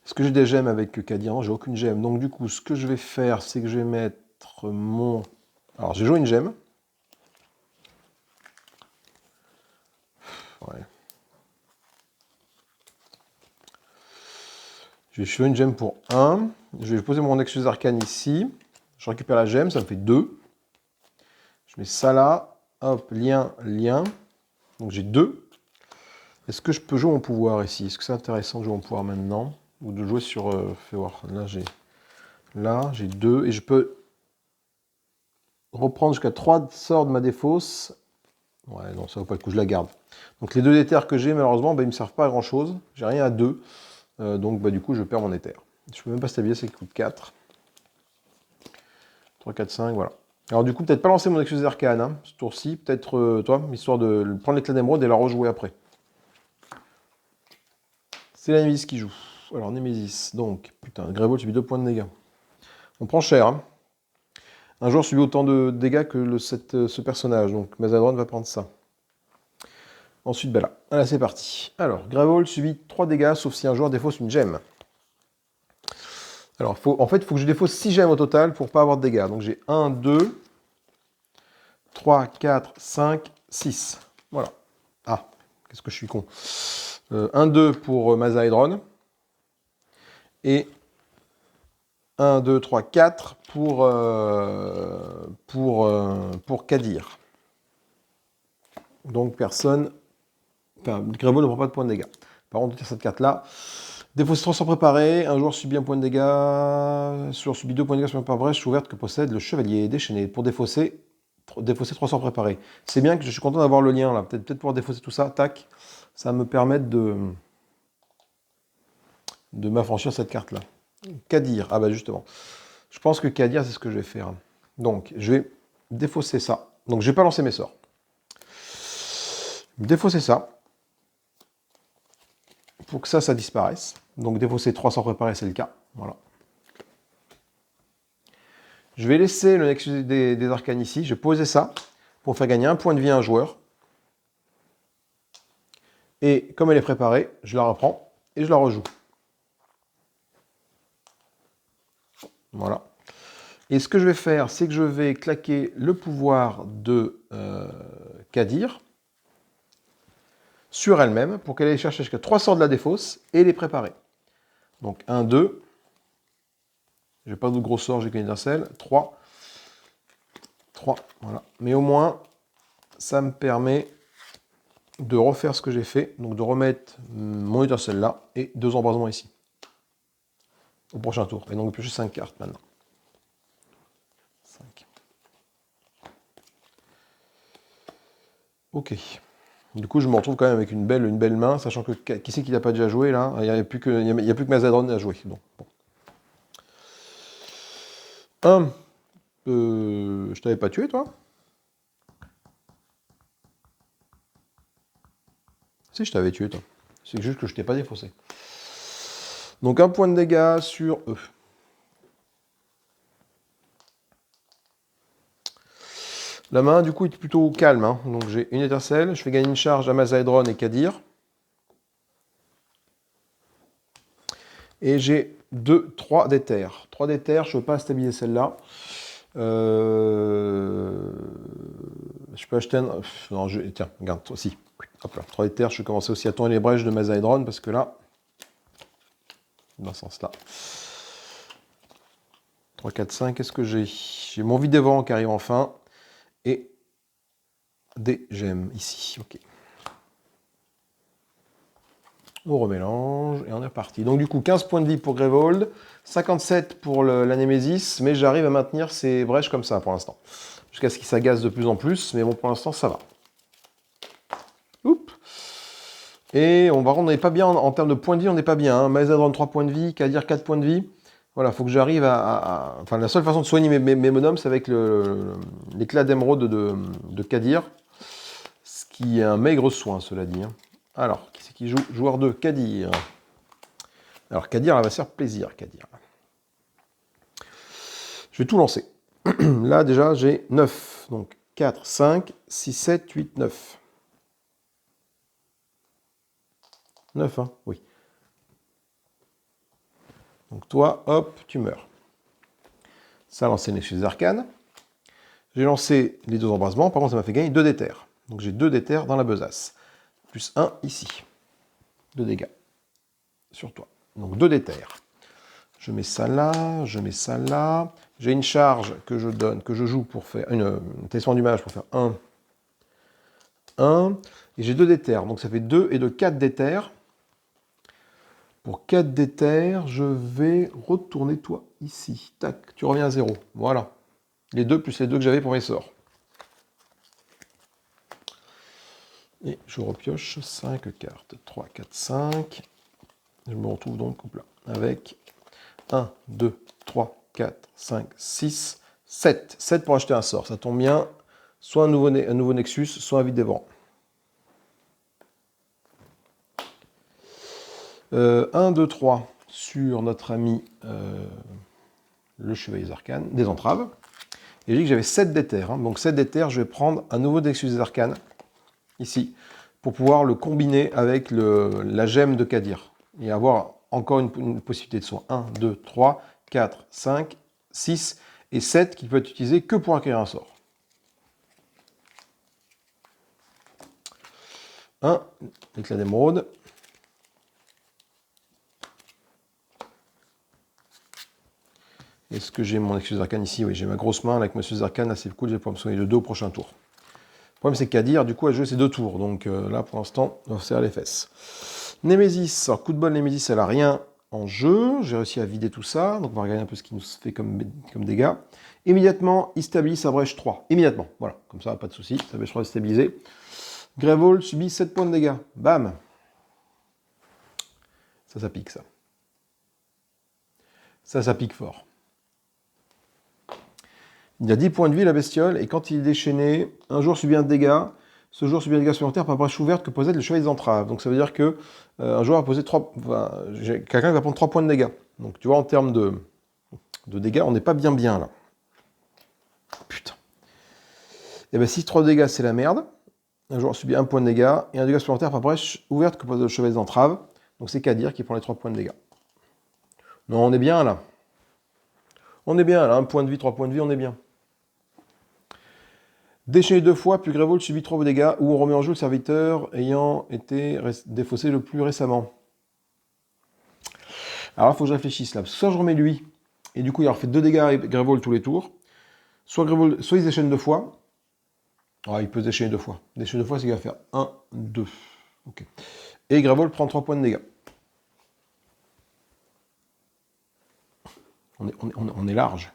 Est-ce que j'ai des gemmes avec Kadir? Non, j'ai aucune gemme. Donc du coup, ce que je vais faire, c'est que je vais mettre mon... Alors j'ai joué une gemme. Ouais. Je vais jouer une gemme pour 1. Je vais poser mon Nexus Arcane ici. Je récupère la gemme, ça me fait 2. Je mets ça là. Hop, lien, lien. Donc j'ai 2. Est-ce que je peux jouer mon pouvoir ici? Est-ce que c'est intéressant de jouer mon pouvoir maintenant? Ou de jouer sur fais voir. Là, j'ai 2. Et je peux reprendre jusqu'à 3 sorts de ma défausse. Ouais, non, ça vaut pas le coup, je la garde. Donc les 2 éthers que j'ai, malheureusement, bah, ils ne me servent pas à grand chose. J'ai rien à 2. Donc bah, du coup, je perds mon éther. Je peux même pas stabiliser, ça coûte 4. 3, 4, 5, voilà. Alors du coup, peut-être pas lancer mon Nexus Arcane, hein, ce tour-ci. Peut-être toi, histoire de prendre l'éclat d'émeraude et la rejouer après. C'est la Némésis qui joue. Alors Némésis, donc, putain, Greyvold subit 2 points de dégâts. On prend cher, hein. Un joueur subit autant de dégâts que ce personnage, donc Mazaedron va prendre ça. Ensuite, Bella. Allez, c'est parti. Alors, Greyvold subit 3 dégâts, sauf si un joueur défausse une gemme. Alors, en fait, il faut que je défausse 6 gemmes au total pour ne pas avoir de dégâts. Donc j'ai 1, 2, 3, 4, 5, 6. Voilà. Ah, qu'est-ce que je suis con. 1, 2 pour Mazaedron. Et 1, 2, 3, 4 pour Kadir. Donc personne... Enfin, Greyvold ne prend pas de points de dégâts. Par contre, on tire cette carte-là. Défausser 300 préparés, un joueur subit un point de dégâts, un joueur subit 2 points de dégâts sur une brèche ouverte que possède le chevalier déchaîné pour défausser 300 préparés. C'est bien que je suis content d'avoir le lien là, peut-être pouvoir défausser tout ça, tac, ça va me permettre de m'affranchir cette carte là. Kadir, ah bah justement, je pense que Kadir c'est ce que je vais faire. Donc je vais défausser ça, donc je vais pas lancer mes sorts. Défausser ça, pour que ça disparaisse. Donc défausser 300 préparés, c'est le cas. Voilà. Je vais laisser le Nexus des Arcanes ici. Je vais poser ça pour faire gagner 1 point de vie à un joueur. Et comme elle est préparée, je la reprends et je la rejoue. Voilà. Et ce que je vais faire, c'est que je vais claquer le pouvoir de Kadir sur elle-même pour qu'elle aille chercher jusqu'à 3 sorts de la défausse et les préparer. Donc 1, 2. J'ai pas de gros sorts, j'ai qu'une étincelle. 3. 3, voilà. Mais au moins, ça me permet de refaire ce que j'ai fait, donc de remettre mon étincelle là et 2 embrasements ici. Au prochain tour. Et donc de piocher 5 cartes maintenant. 5. Ok. Du coup, je me retrouve quand même avec une belle main, sachant que qui c'est qui n'a pas déjà joué là? Il n'y a plus que Mazaedron à jouer. Donc, bon. Je t'avais pas tué, toi? Si, je t'avais tué, toi. C'est juste que je t'ai pas défaussé. Donc, 1 point de dégâts sur eux. La main, du coup, est plutôt calme. Hein. Donc, j'ai une étincelle. Je fais gagner une charge à Mazaedron et Kadir. Et j'ai 3 d'éther. 3 d'éther, je ne peux pas stabiliser celle-là. Je peux acheter un... Non, tiens, regarde, aussi. Hop là, 3 d'éther, je vais commencer aussi à tourner les brèches de Mazaedron, parce que là, dans ce sens-là. 3, 4, 5, qu'est-ce que j'ai? J'ai mon vide-dévorant qui arrive enfin, et des gemmes ici, ok. On remélange, et on est reparti. Donc du coup, 15 points de vie pour Grevold, 57 pour la Némésis, mais j'arrive à maintenir ces brèches comme ça pour l'instant. Jusqu'à ce qu'ils s'agacent de plus en plus, mais bon, pour l'instant, ça va. Oups. Et on n'est pas bien en termes de points de vie, on n'est pas bien. Hein. Mazaedron 3 points de vie, Kadir 4 points de vie. Voilà, il faut que j'arrive Enfin, la seule façon de soigner mes bonhommes, c'est avec l'éclat d'émeraude de Kadir. Ce qui est un maigre soin, cela dit. Hein. Alors, qui c'est qui joue? Joueur 2, Kadir. Alors, Kadir, elle va se faire plaisir, Kadir. Je vais tout lancer. Là, déjà, j'ai 9. Donc, 4, 5, 6, 7, 8, 9. 9, hein? Oui. Donc, toi, hop, tu meurs. Ça a lancé une Nexus des Arcanes. J'ai lancé les 2 embrasements. Par contre, ça m'a fait gagner 2 d'éther. Donc, j'ai 2 d'éther dans la besace. Plus 1 ici. 2 dégâts. Sur toi. Donc, 2 d'éther. Je mets ça là, je mets ça là. J'ai une charge que je donne, que je joue pour faire une talisman du mage pour faire 1, 1. Et j'ai 2 d'éther, donc ça fait 2 et 2, 4 d'éther. Pour 4 d'éther, je vais retourner toi ici. Tac, tu reviens à 0. Voilà. Les 2 plus les 2 que j'avais pour mes sorts. Et je repioche 5 cartes. 3, 4, 5. Je me retrouve donc là, avec 1, 2, 3, 4, 5, 6, 7. 7 pour acheter un sort. Ça tombe bien. Soit un nouveau Nexus, soit un vide-dévorant. 1, 2, 3 sur notre ami le Chevalier des Arcanes, des Entraves. Et j'ai dit que j'avais 7 d'éther. Hein. Donc 7 d'éther, je vais prendre un nouveau Nexus des Arcanes, ici, pour pouvoir le combiner avec la gemme de Kadir. Et avoir encore une possibilité de soin. 1, 2, 3, 4, 5, 6 et 7 qui peut être utilisé que pour acquérir un sort. 1, l'éclat d'émeraude. Est-ce que j'ai mon Nexus des Arcanes ici? Oui, j'ai ma grosse main avec mon Nexus des Arcanes, là c'est cool, je vais pouvoir me soigner de 2 au prochain tour. Le problème c'est que Kadir, du coup, elle joue ses 2 tours, donc là pour l'instant, on va se serrer les fesses. Némésis, alors coup de bol, Némésis, elle a rien en jeu, j'ai réussi à vider tout ça, donc on va regarder un peu ce qu'il nous fait comme dégâts. Immédiatement, il stabilise sa brèche 3, immédiatement, voilà, comme ça, pas de souci, sa brèche 3 est stabilisée. Grevold subit 7 points de dégâts, bam. Ça pique ça. Ça pique fort. Il a 10 points de vie, la bestiole, et quand il est déchaîné, un jour subit un dégât. Ce jour subit un dégât supplémentaire par brèche ouverte que possède le Chevalier des Entraves. Donc ça veut dire que un joueur va poser 3... Enfin, quelqu'un va prendre 3 points de dégâts. Donc tu vois, en termes de dégâts, on n'est pas bien là. Putain. Et bien si 3 dégâts, c'est la merde. Un joueur subit 1 point de dégâts, et un dégât supplémentaire par brèche ouverte que possède le Chevalier des Entraves. Donc c'est Kadir qui prend les 3 points de dégâts. Non, on est bien là. On est bien là, 1 point de vie, 3 points de vie, on est bien. Déchaîné 2 fois, puis Grevold subit 3 dégâts, où on remet en jeu le serviteur ayant été défaussé le plus récemment. Alors il faut que je réfléchisse là, parce que soit je remets lui, et du coup il aura fait 2 dégâts à Grevold tous les tours, soit il se déchaîne 2 fois. Ah, il peut se déchaîner 2 fois. Déchaîner 2 fois, c'est qu'il va faire 1, 2. Ok. Et Grevold prend 3 points de dégâts. On est large.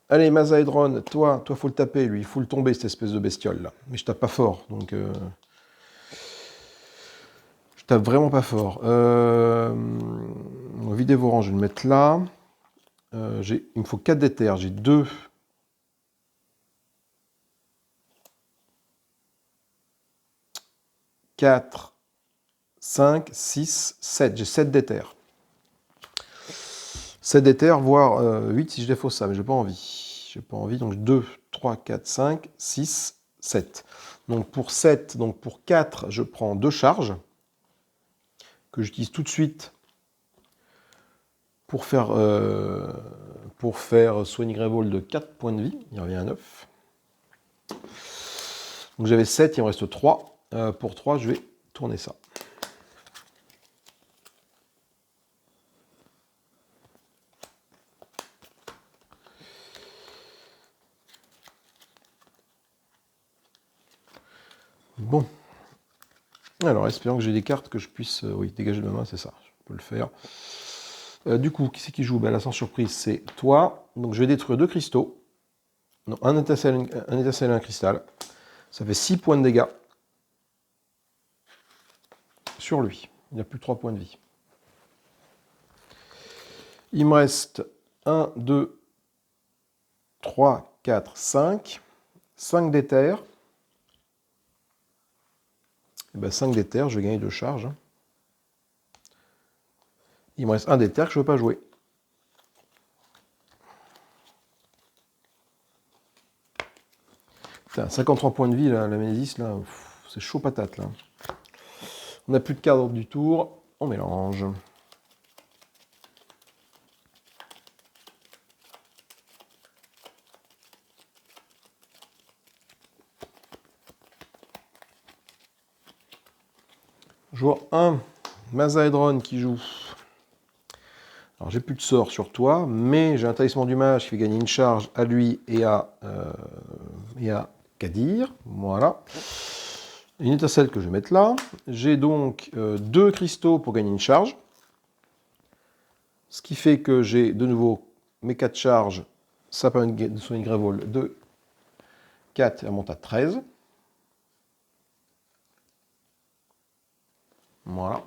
Allez, Mazaedron, toi, faut le taper, lui. Il faut le tomber, cette espèce de bestiole, là. Mais je tape pas fort, donc... Je tape vraiment pas fort. Vide-dévorant, je vais le mettre là. Il me faut 4 d'éther. J'ai 2. « 4, 5, 6, 7. J'ai 7 d'éther. 7 d'éther, voire 8 si je défausse ça, mais j'ai pas envie. J'ai pas envie, donc 2, 3, 4, 5, 6, 7. Donc pour 7, donc pour 4, je prends 2 charges que j'utilise tout de suite pour faire Sonic Gravol de 4 points de vie. Il revient à 9. Donc j'avais 7, il me reste 3. Pour 3, je vais tourner ça. Bon. Alors, espérons que j'ai des cartes que je puisse oui, dégager de ma main, c'est ça. Je peux le faire. Du coup, qui c'est qui joue? La sans surprise, c'est toi. Donc je vais détruire 2 cristaux. Non, un étincelle et un cristal. Ça fait 6 points de dégâts sur lui. Il n'a plus que 3 points de vie. Il me reste 1, 2, 3, 4, 5. 5 d'éther. Et ben 5 d'éther, je vais gagner 2 charges. Il me reste 1 d'éther que je ne veux pas jouer. Putain, 53 points de vie, là, la Ménésis, là, c'est chaud patate, là. On n'a plus de cadre du tour, on mélange. Joueur 1, Mazaedron qui joue. Alors j'ai plus de sort sur toi, mais j'ai un talisman du mage qui fait gagner une charge à lui et à Kadir. Voilà. Une étincelle que je vais mettre là. J'ai donc 2 cristaux pour gagner une charge. Ce qui fait que j'ai de nouveau mes 4 charges. Ça permet de soigner une Gravol de 4, elle monte à 13. Voilà.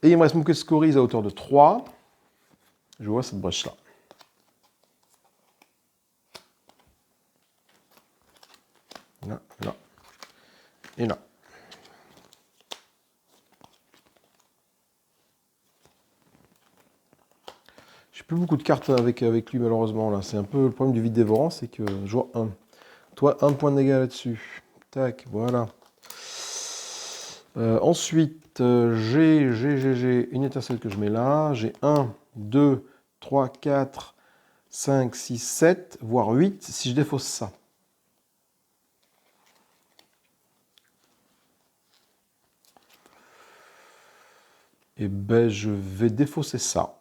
Et il me reste mon queue de scories à hauteur de 3. Je vois cette brèche-là. Là, là. Et là. J'ai plus beaucoup de cartes avec lui malheureusement. Là, c'est un peu le problème du vide dévorant, c'est que je vois 1. Toi, 1 point de dégâts là-dessus. Tac, voilà. Ensuite, j'ai une étincelle que je mets là. J'ai 1, 2, 3, 4, 5, 6, 7, voire 8 si je défausse ça. Et ben, je vais défausser ça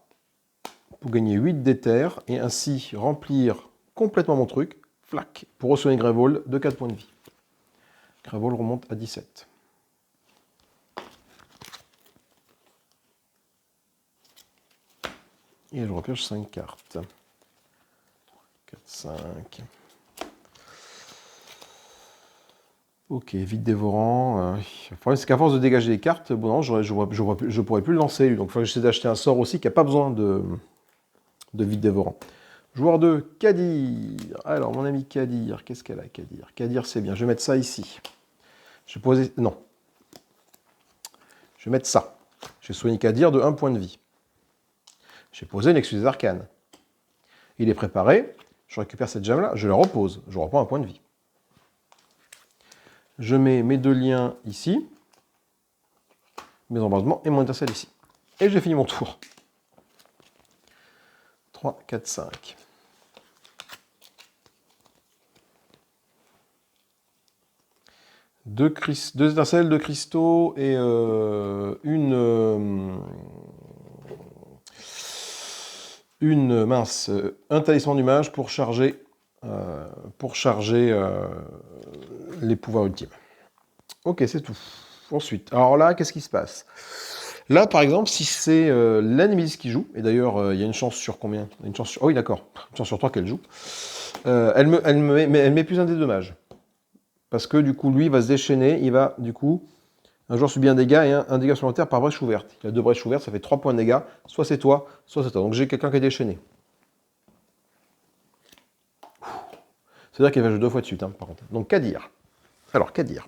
pour gagner 8 d'éther et ainsi remplir complètement mon truc. Flac, pour recevoir une Gravol de 4 points de vie. Gravol remonte à 17. Et je repioche 5 cartes. 4, 5. Ok, vide dévorant. Le problème, c'est qu'à force de dégager des cartes, bon, non, je ne pourrais plus le lancer. Donc, il faut que j'essaie d'acheter un sort aussi qui n'a pas besoin de vide dévorant. Joueur 2, Kadir. Alors, mon ami Kadir, qu'est-ce qu'elle a, Kadir? Kadir, c'est bien. Je vais mettre ça ici. Je vais poser... Non. Je vais mettre ça. Je vais soigner Kadir de 1 point de vie. J'ai posé une Nexus des Arcanes. Il est préparé. Je récupère cette gemme-là. Je la repose. Je reprends un point de vie. Je mets mes 2 liens ici. Mes embrasements et mon étincelle ici. Et j'ai fini mon tour. 3, 4, 5. Deux étincelles, 2 cristaux et un talisman du mage pour charger, les pouvoirs ultimes. Ok, c'est tout. Ensuite, alors là, qu'est-ce qui se passe? Là, par exemple, si c'est l'ennemi qui joue, et d'ailleurs, il y a une chance sur combien? Une chance sur... Oh oui, d'accord. Une chance sur 3 qu'elle joue. Elle met plus un des 2 mages. Parce que du coup, lui, il va se déchaîner, il va, du coup, un joueur subit un dégât et un dégât supplémentaire par brèche ouverte. Il a 2 brèches ouvertes, ça fait 3 points de dégâts. Soit c'est toi, soit c'est toi. Donc j'ai quelqu'un qui est déchaîné. C'est-à-dire qu'il va jouer 2 fois de suite, hein, par contre. Donc Kadir. Alors, Kadir.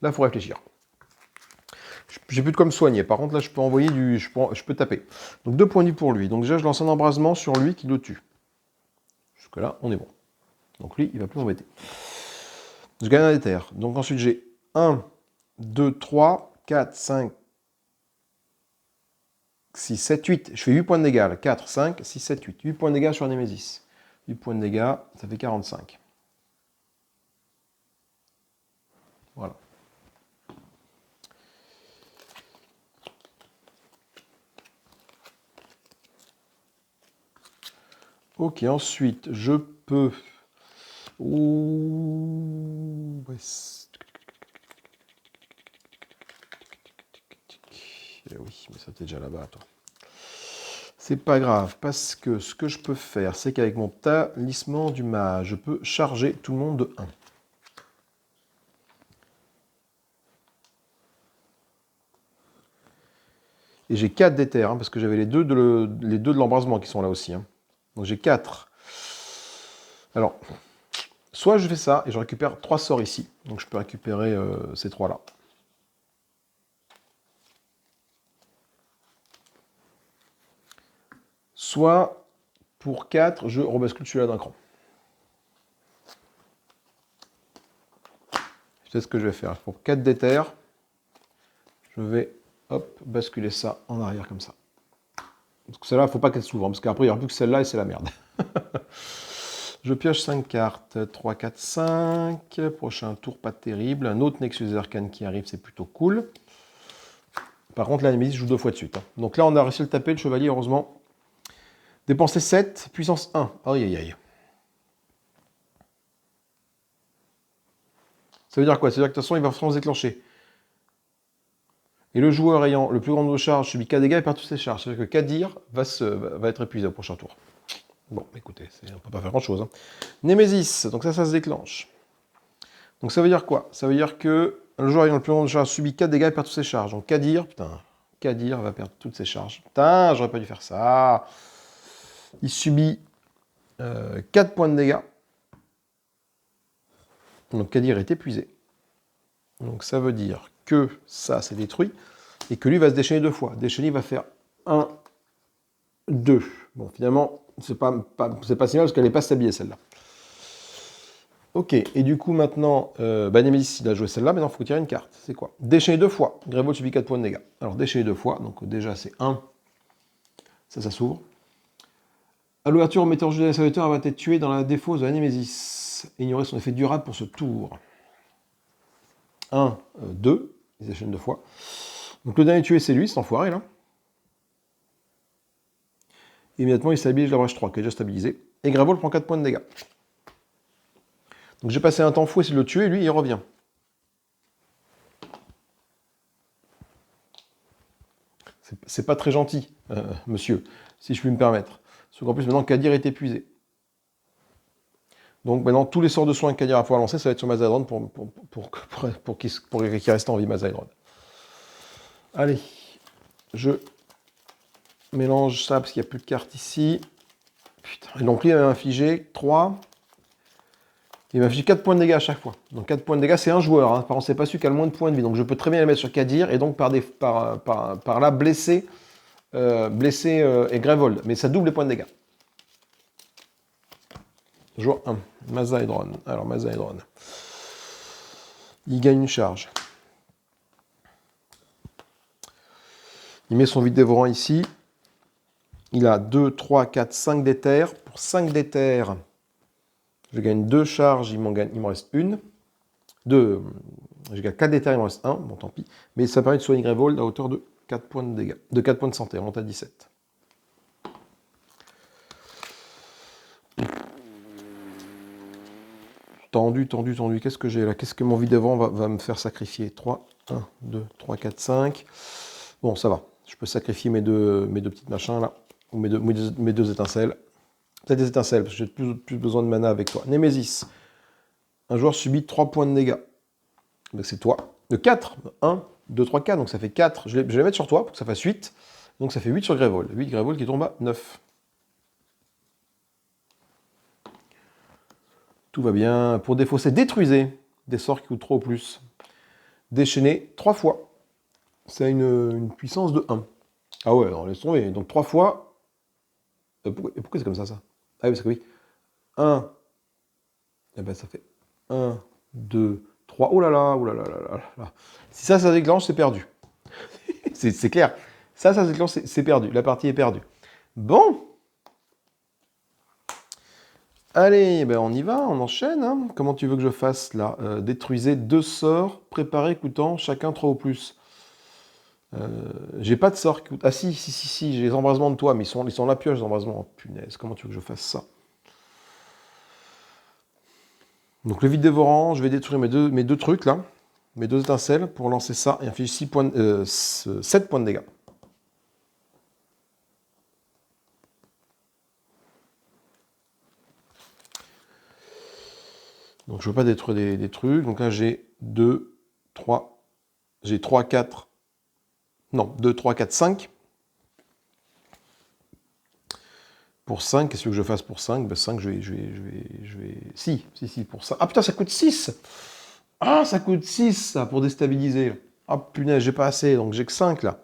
Là, il faut réfléchir. J'ai plus de quoi me soigner. Par contre, là, je peux envoyer du... Je peux taper. Donc 2 points de vie pour lui. Donc déjà, je lance un embrasement sur lui qui le tue. Jusque-là, on est bon. Donc lui, il va plus m'embêter. Je gagne un éther. Donc ensuite, j'ai 1, 2, 3, 4, 5, 6, 7, 8. Je fais 8 points de dégâts. Là. 4, 5, 6, 7, 8. 8 points de dégâts sur Némésis. 8 points de dégâts, ça fait 45. Voilà. Ok, ensuite, je peux... Ouh... Oui, mais ça t'es déjà là-bas, toi. C'est pas grave, parce que ce que je peux faire, c'est qu'avec mon talisman du mage, je peux charger tout le monde de 1. Et j'ai 4 d'éther, hein, parce que j'avais les deux de l'embrasement qui sont là aussi. Hein. Donc j'ai 4. Alors, soit je fais ça et je récupère 3 sorts ici. Donc je peux récupérer ces 3-là. Soit, pour 4, je rebascule celui-là d'un cran. C'est ce que je vais faire. Pour 4 d'éther, je vais, hop, basculer ça en arrière comme ça. Parce que celle-là, il ne faut pas qu'elle s'ouvre, parce qu'après, il n'y aura plus que celle-là et c'est la merde. Je pioche 5 cartes. 3, 4, 5. Prochain tour, pas terrible. Un autre Nexus des Arcanes qui arrive, c'est plutôt cool. Par contre, la Némésis joue 2 fois de suite. Hein. Donc là, on a réussi à le taper, le chevalier, heureusement. Dépenser 7, puissance 1. Aïe, aïe, aïe. Ça veut dire quoi? Ça veut dire que de toute façon, il va forcément se déclencher. Et le joueur ayant le plus grand nombre de charges subit 4 dégâts et perd toutes ses charges. C'est-à-dire que Kadir va être épuisé au prochain tour. Bon, écoutez, on ne peut pas faire grand-chose. Hein. Némésis, donc ça se déclenche. Donc ça veut dire quoi? Ça veut dire que le joueur ayant le plus grand nombre de charges subit 4 dégâts et perd toutes ses charges. Donc Kadir, putain, Kadir va perdre toutes ses charges. Putain, j'aurais pas dû faire ça. Il subit 4 points de dégâts. Donc Kadir est épuisé. Donc ça veut dire que ça, c'est détruit. Et que lui va se déchaîner 2 fois. Déchaîner va faire 1, 2. Bon, finalement, c'est pas si mal parce qu'elle n'est pas stabilisée celle-là. Ok, et du coup maintenant, Némésis il a joué celle-là, maintenant il faut tirer une carte. C'est quoi? Déchaîner 2 fois. Grévold subit 4 points de dégâts. Alors déchaîner 2 fois, donc déjà c'est 1. Ça s'ouvre. À l'ouverture, météorologie de la serviteur va être tué dans la défausse de la Némésis. Ignorer son effet durable pour ce tour. 1, 2. Il déchaîne 2 fois. Donc le dernier tué, c'est lui, cet enfoiré là. Immédiatement, il stabilise la brèche 3, qui est déjà stabilisée. Et Grévold prend 4 points de dégâts. Donc j'ai passé un temps fou essayer de le tuer, et lui, il revient. C'est pas très gentil, monsieur, si je puis me permettre. Sauf qu'en plus, maintenant, Kadir est épuisé. Donc maintenant, tous les sorts de soins que Kadir va pouvoir lancer, ça va être sur Mazaedron pour qu'il reste en vie, Mazaedron. Allez, je mélange ça parce qu'il n'y a plus de cartes ici. Putain, et donc lui, il m'a infligé 3. Il m'a infligé 4 points de dégâts à chaque fois. Donc 4 points de dégâts, c'est un joueur. Hein. Par contre, c'est pas celui qui a le moins de points de vie. Donc je peux très bien les mettre sur Kadir et donc par là blesser et Grévold. Mais ça double les points de dégâts. Joueur 1, Mazaedron. Alors Mazaedron. Il gagne une charge. Il met son vide dévorant ici. Il a 2, 3, 4, 5 d'éther. Pour 5 d'éther, je gagne 2 charges, il m'en reste une. Je gagne 4 d'éther, il m'en reste 1. Bon, tant pis. Mais ça permet de soigner Grévold à hauteur de 4 points de dégâts. De 4 points de santé, on monte à 17. Tendu. Qu'est-ce que j'ai là? Qu'est-ce que mon vide dévorant va me faire sacrifier? 3, 1, 2, 3, 4, 5. Bon, ça va. Je peux sacrifier mes deux petites machins là. Ou mes deux étincelles. Peut-être des étincelles, parce que j'ai plus besoin de mana avec toi. Némésis. Un joueur subit 3 points de dégâts. Donc c'est toi. De 4. 1, 2, 3, 4. Donc ça fait 4. Je vais les mettre sur toi pour que ça fasse 8. Donc ça fait 8 sur Grévold. 8 Grévold qui tombe à 9. Tout va bien. Pour défausser, détruisez des sorts qui coûtent 3 ou plus. Déchaîner 3 fois. C'est une puissance de 1. Ah ouais, on laisse tomber. Donc 3 fois. Pourquoi c'est comme ça? Ah oui, parce que oui. 1. Et ben ça fait 1, 2, 3. Oh là là, oh là là là là là. Si ça déclenche, c'est perdu. C'est clair. Ça c'est perdu. La partie est perdue. Bon. Allez, ben on y va, on enchaîne. Hein. Comment tu veux que je fasse là détruisez 2 sorts préparés coûtant chacun 3 ou plus. J'ai pas de sorts qui coûtent... Ah si, j'ai les embrasements de toi, mais ils sont la pioche, les embrasements. Oh, punaise, comment tu veux que je fasse ça? Donc le vide dévorant, je vais détruire mes deux trucs là, mes 2 étincelles pour lancer ça et inflige 7 points de dégâts. Donc je veux pas détruire des trucs. Donc là j'ai 2, 3, j'ai 3, 4, non, 2, 3, 4, 5. Pour 5, qu'est-ce que je fasse pour 5? Ben 5, je vais... Si, pour ça. Ah putain, ça coûte 6! Ah, ça coûte 6, ça, pour déstabiliser. Ah punaise, j'ai pas assez, donc j'ai que 5, là.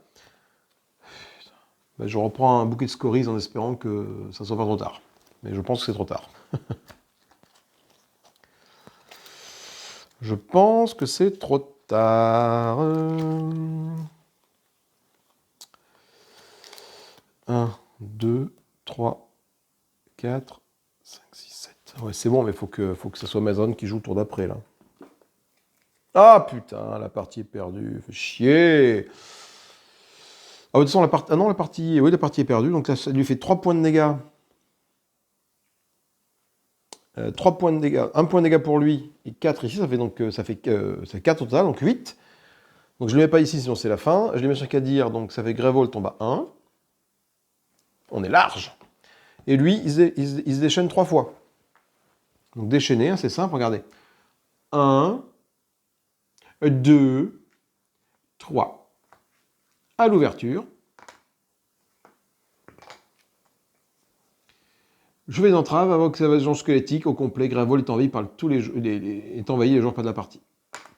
Ben, je reprends un bouquet de scories en espérant que ça soit pas trop tard. Mais je pense que c'est trop tard. Je pense que c'est trop tard. 1, 2, 3, 4, 5, 6, 7. Ouais, c'est bon, mais faut que ça soit Mason qui joue le tour d'après, là. Ah, putain, la partie est perdue. Fait chier. Ah, de toute façon, la partie est perdue. Donc, là, ça lui fait 3 points de dégâts. 3 points de dégâts. 1 point de dégâts pour lui et 4 ici. Ça fait 4 au total, donc 8. Donc, je ne le mets pas ici, sinon c'est la fin. Je les mets sur Kadir, donc ça fait Grévol tombe à 1. On est large. Et lui, il se déchaîne 3 fois. Donc, déchaîner, hein, c'est simple, regardez. 1, 2, 3. À l'ouverture. Je fais des entraves avant que ça va squelettique au complet. Grévol est envahi par tous les joueurs pas de la partie.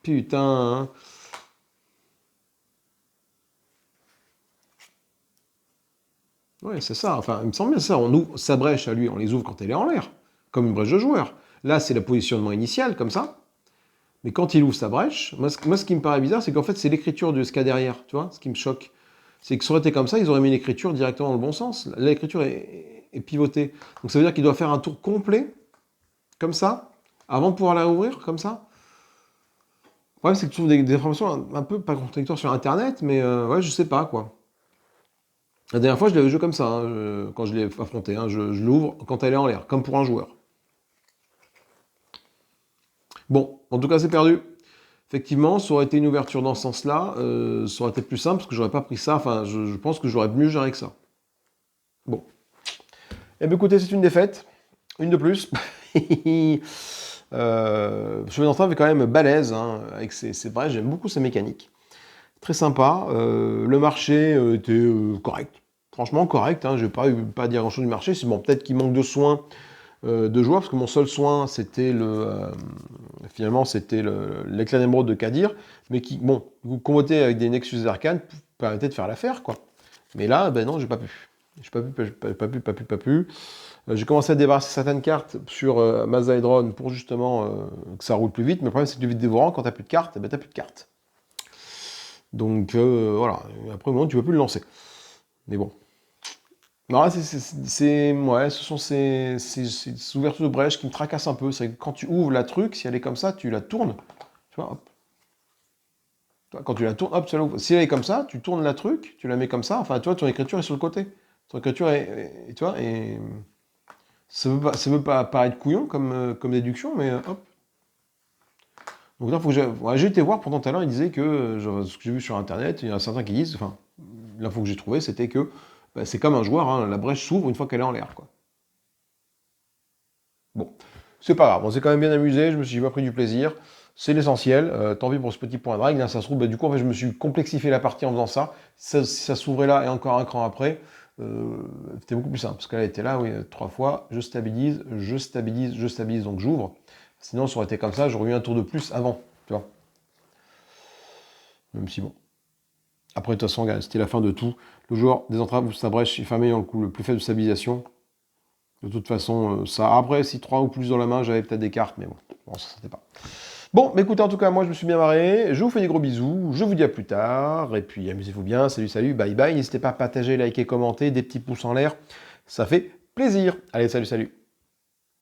Putain. Ouais, c'est ça. Enfin, il me semble bien ça. On ouvre sa brèche à lui, on les ouvre quand elle est en l'air, comme une brèche de joueur. Là, c'est le positionnement initial, comme ça. Mais quand il ouvre sa brèche, moi, ce qui me paraît bizarre, c'est qu'en fait, c'est l'écriture de ce qu'il y a derrière. Tu vois, ce qui me choque. C'est que ça aurait été comme ça, ils auraient mis l'écriture directement dans le bon sens. L'écriture est pivotée. Donc ça veut dire qu'il doit faire un tour complet, comme ça, avant de pouvoir la ouvrir, comme ça. Le problème, c'est que tu trouves des informations un peu pas contradictoires sur Internet, mais ouais, je sais pas, quoi. La dernière fois, je l'avais joué comme ça, hein, quand je l'ai affronté. Hein, je l'ouvre quand elle est en l'air, comme pour un joueur. Bon, en tout cas, c'est perdu. Effectivement, ça aurait été une ouverture dans ce sens-là, ça aurait été plus simple, parce que j'aurais pas pris ça. Enfin, je pense que j'aurais mieux géré que ça. Bon. Eh bien, écoutez, c'est une défaite. Une de plus. Chemin d'entrave est quand même balèze, hein, avec c'est vrai, j'aime beaucoup sa mécanique. Très sympa. Le marché était correct. Franchement correct, hein, je vais pas dire grand chose du marché. C'est bon, peut-être qu'il manque de soins de joueurs, parce que mon seul soin c'était finalement c'était l'éclat d'émeraude de Kadir, mais qui, bon, vous convotez avec des Nexus Arcane, permettait de faire l'affaire, quoi. Mais là, ben non, j'ai pas pu. J'ai pas pu. J'ai commencé à débarrasser certaines cartes sur Mazaedron pour justement que ça roule plus vite, mais le problème c'est que du vide dévorant, quand t'as plus de cartes, ben t'as plus de cartes. Donc voilà, après au moment tu peux plus le lancer. Mais bon. Non, ouais, ce sont ces ouvertures de brèche qui me tracassent un peu. C'est que quand tu ouvres la truc, si elle est comme ça, tu la tournes. Tu vois, hop. Quand tu la tournes, hop, ça l'ouvre. Si elle est comme ça, tu tournes la truc, tu la mets comme ça. Enfin, tu vois, ton écriture est sur le côté. Ton écriture tu vois, et ça veut pas paraître couillon comme déduction, mais hop. Donc là, faut que j'ai été voir pendant tout à l'heure, il disait que, ce que j'ai vu sur internet, il y en a certains qui disent, enfin, l'info que j'ai trouvée, c'était que bah, c'est comme un joueur, hein, la brèche s'ouvre une fois qu'elle est en l'air, quoi. Bon, c'est pas grave, on s'est quand même bien amusé, je me suis pas pris du plaisir, c'est l'essentiel, tant pis pour ce petit point de règle, hein, ça se trouve, bah, du coup, en fait, je me suis complexifié la partie en faisant ça, si ça s'ouvrait là et encore un cran après, c'était beaucoup plus simple, parce qu'elle était là, oui, 3 fois, je stabilise, donc j'ouvre. Sinon, ça aurait été comme ça, j'aurais eu un tour de plus avant, tu vois. Même si bon. Après, de toute façon, c'était la fin de tout. Le joueur des entraves ou sa brèche est fermé dans le coup le plus faible de stabilisation. De toute façon, ça. Après, si 3 ou plus dans la main, j'avais peut-être des cartes, mais bon, ça c'était pas. Bon, mais écoutez, en tout cas, moi je me suis bien marré, je vous fais des gros bisous, je vous dis à plus tard, et puis amusez-vous bien, salut, salut, bye bye, n'hésitez pas à partager, liker, commenter, des petits pouces en l'air, ça fait plaisir. Allez, salut, salut.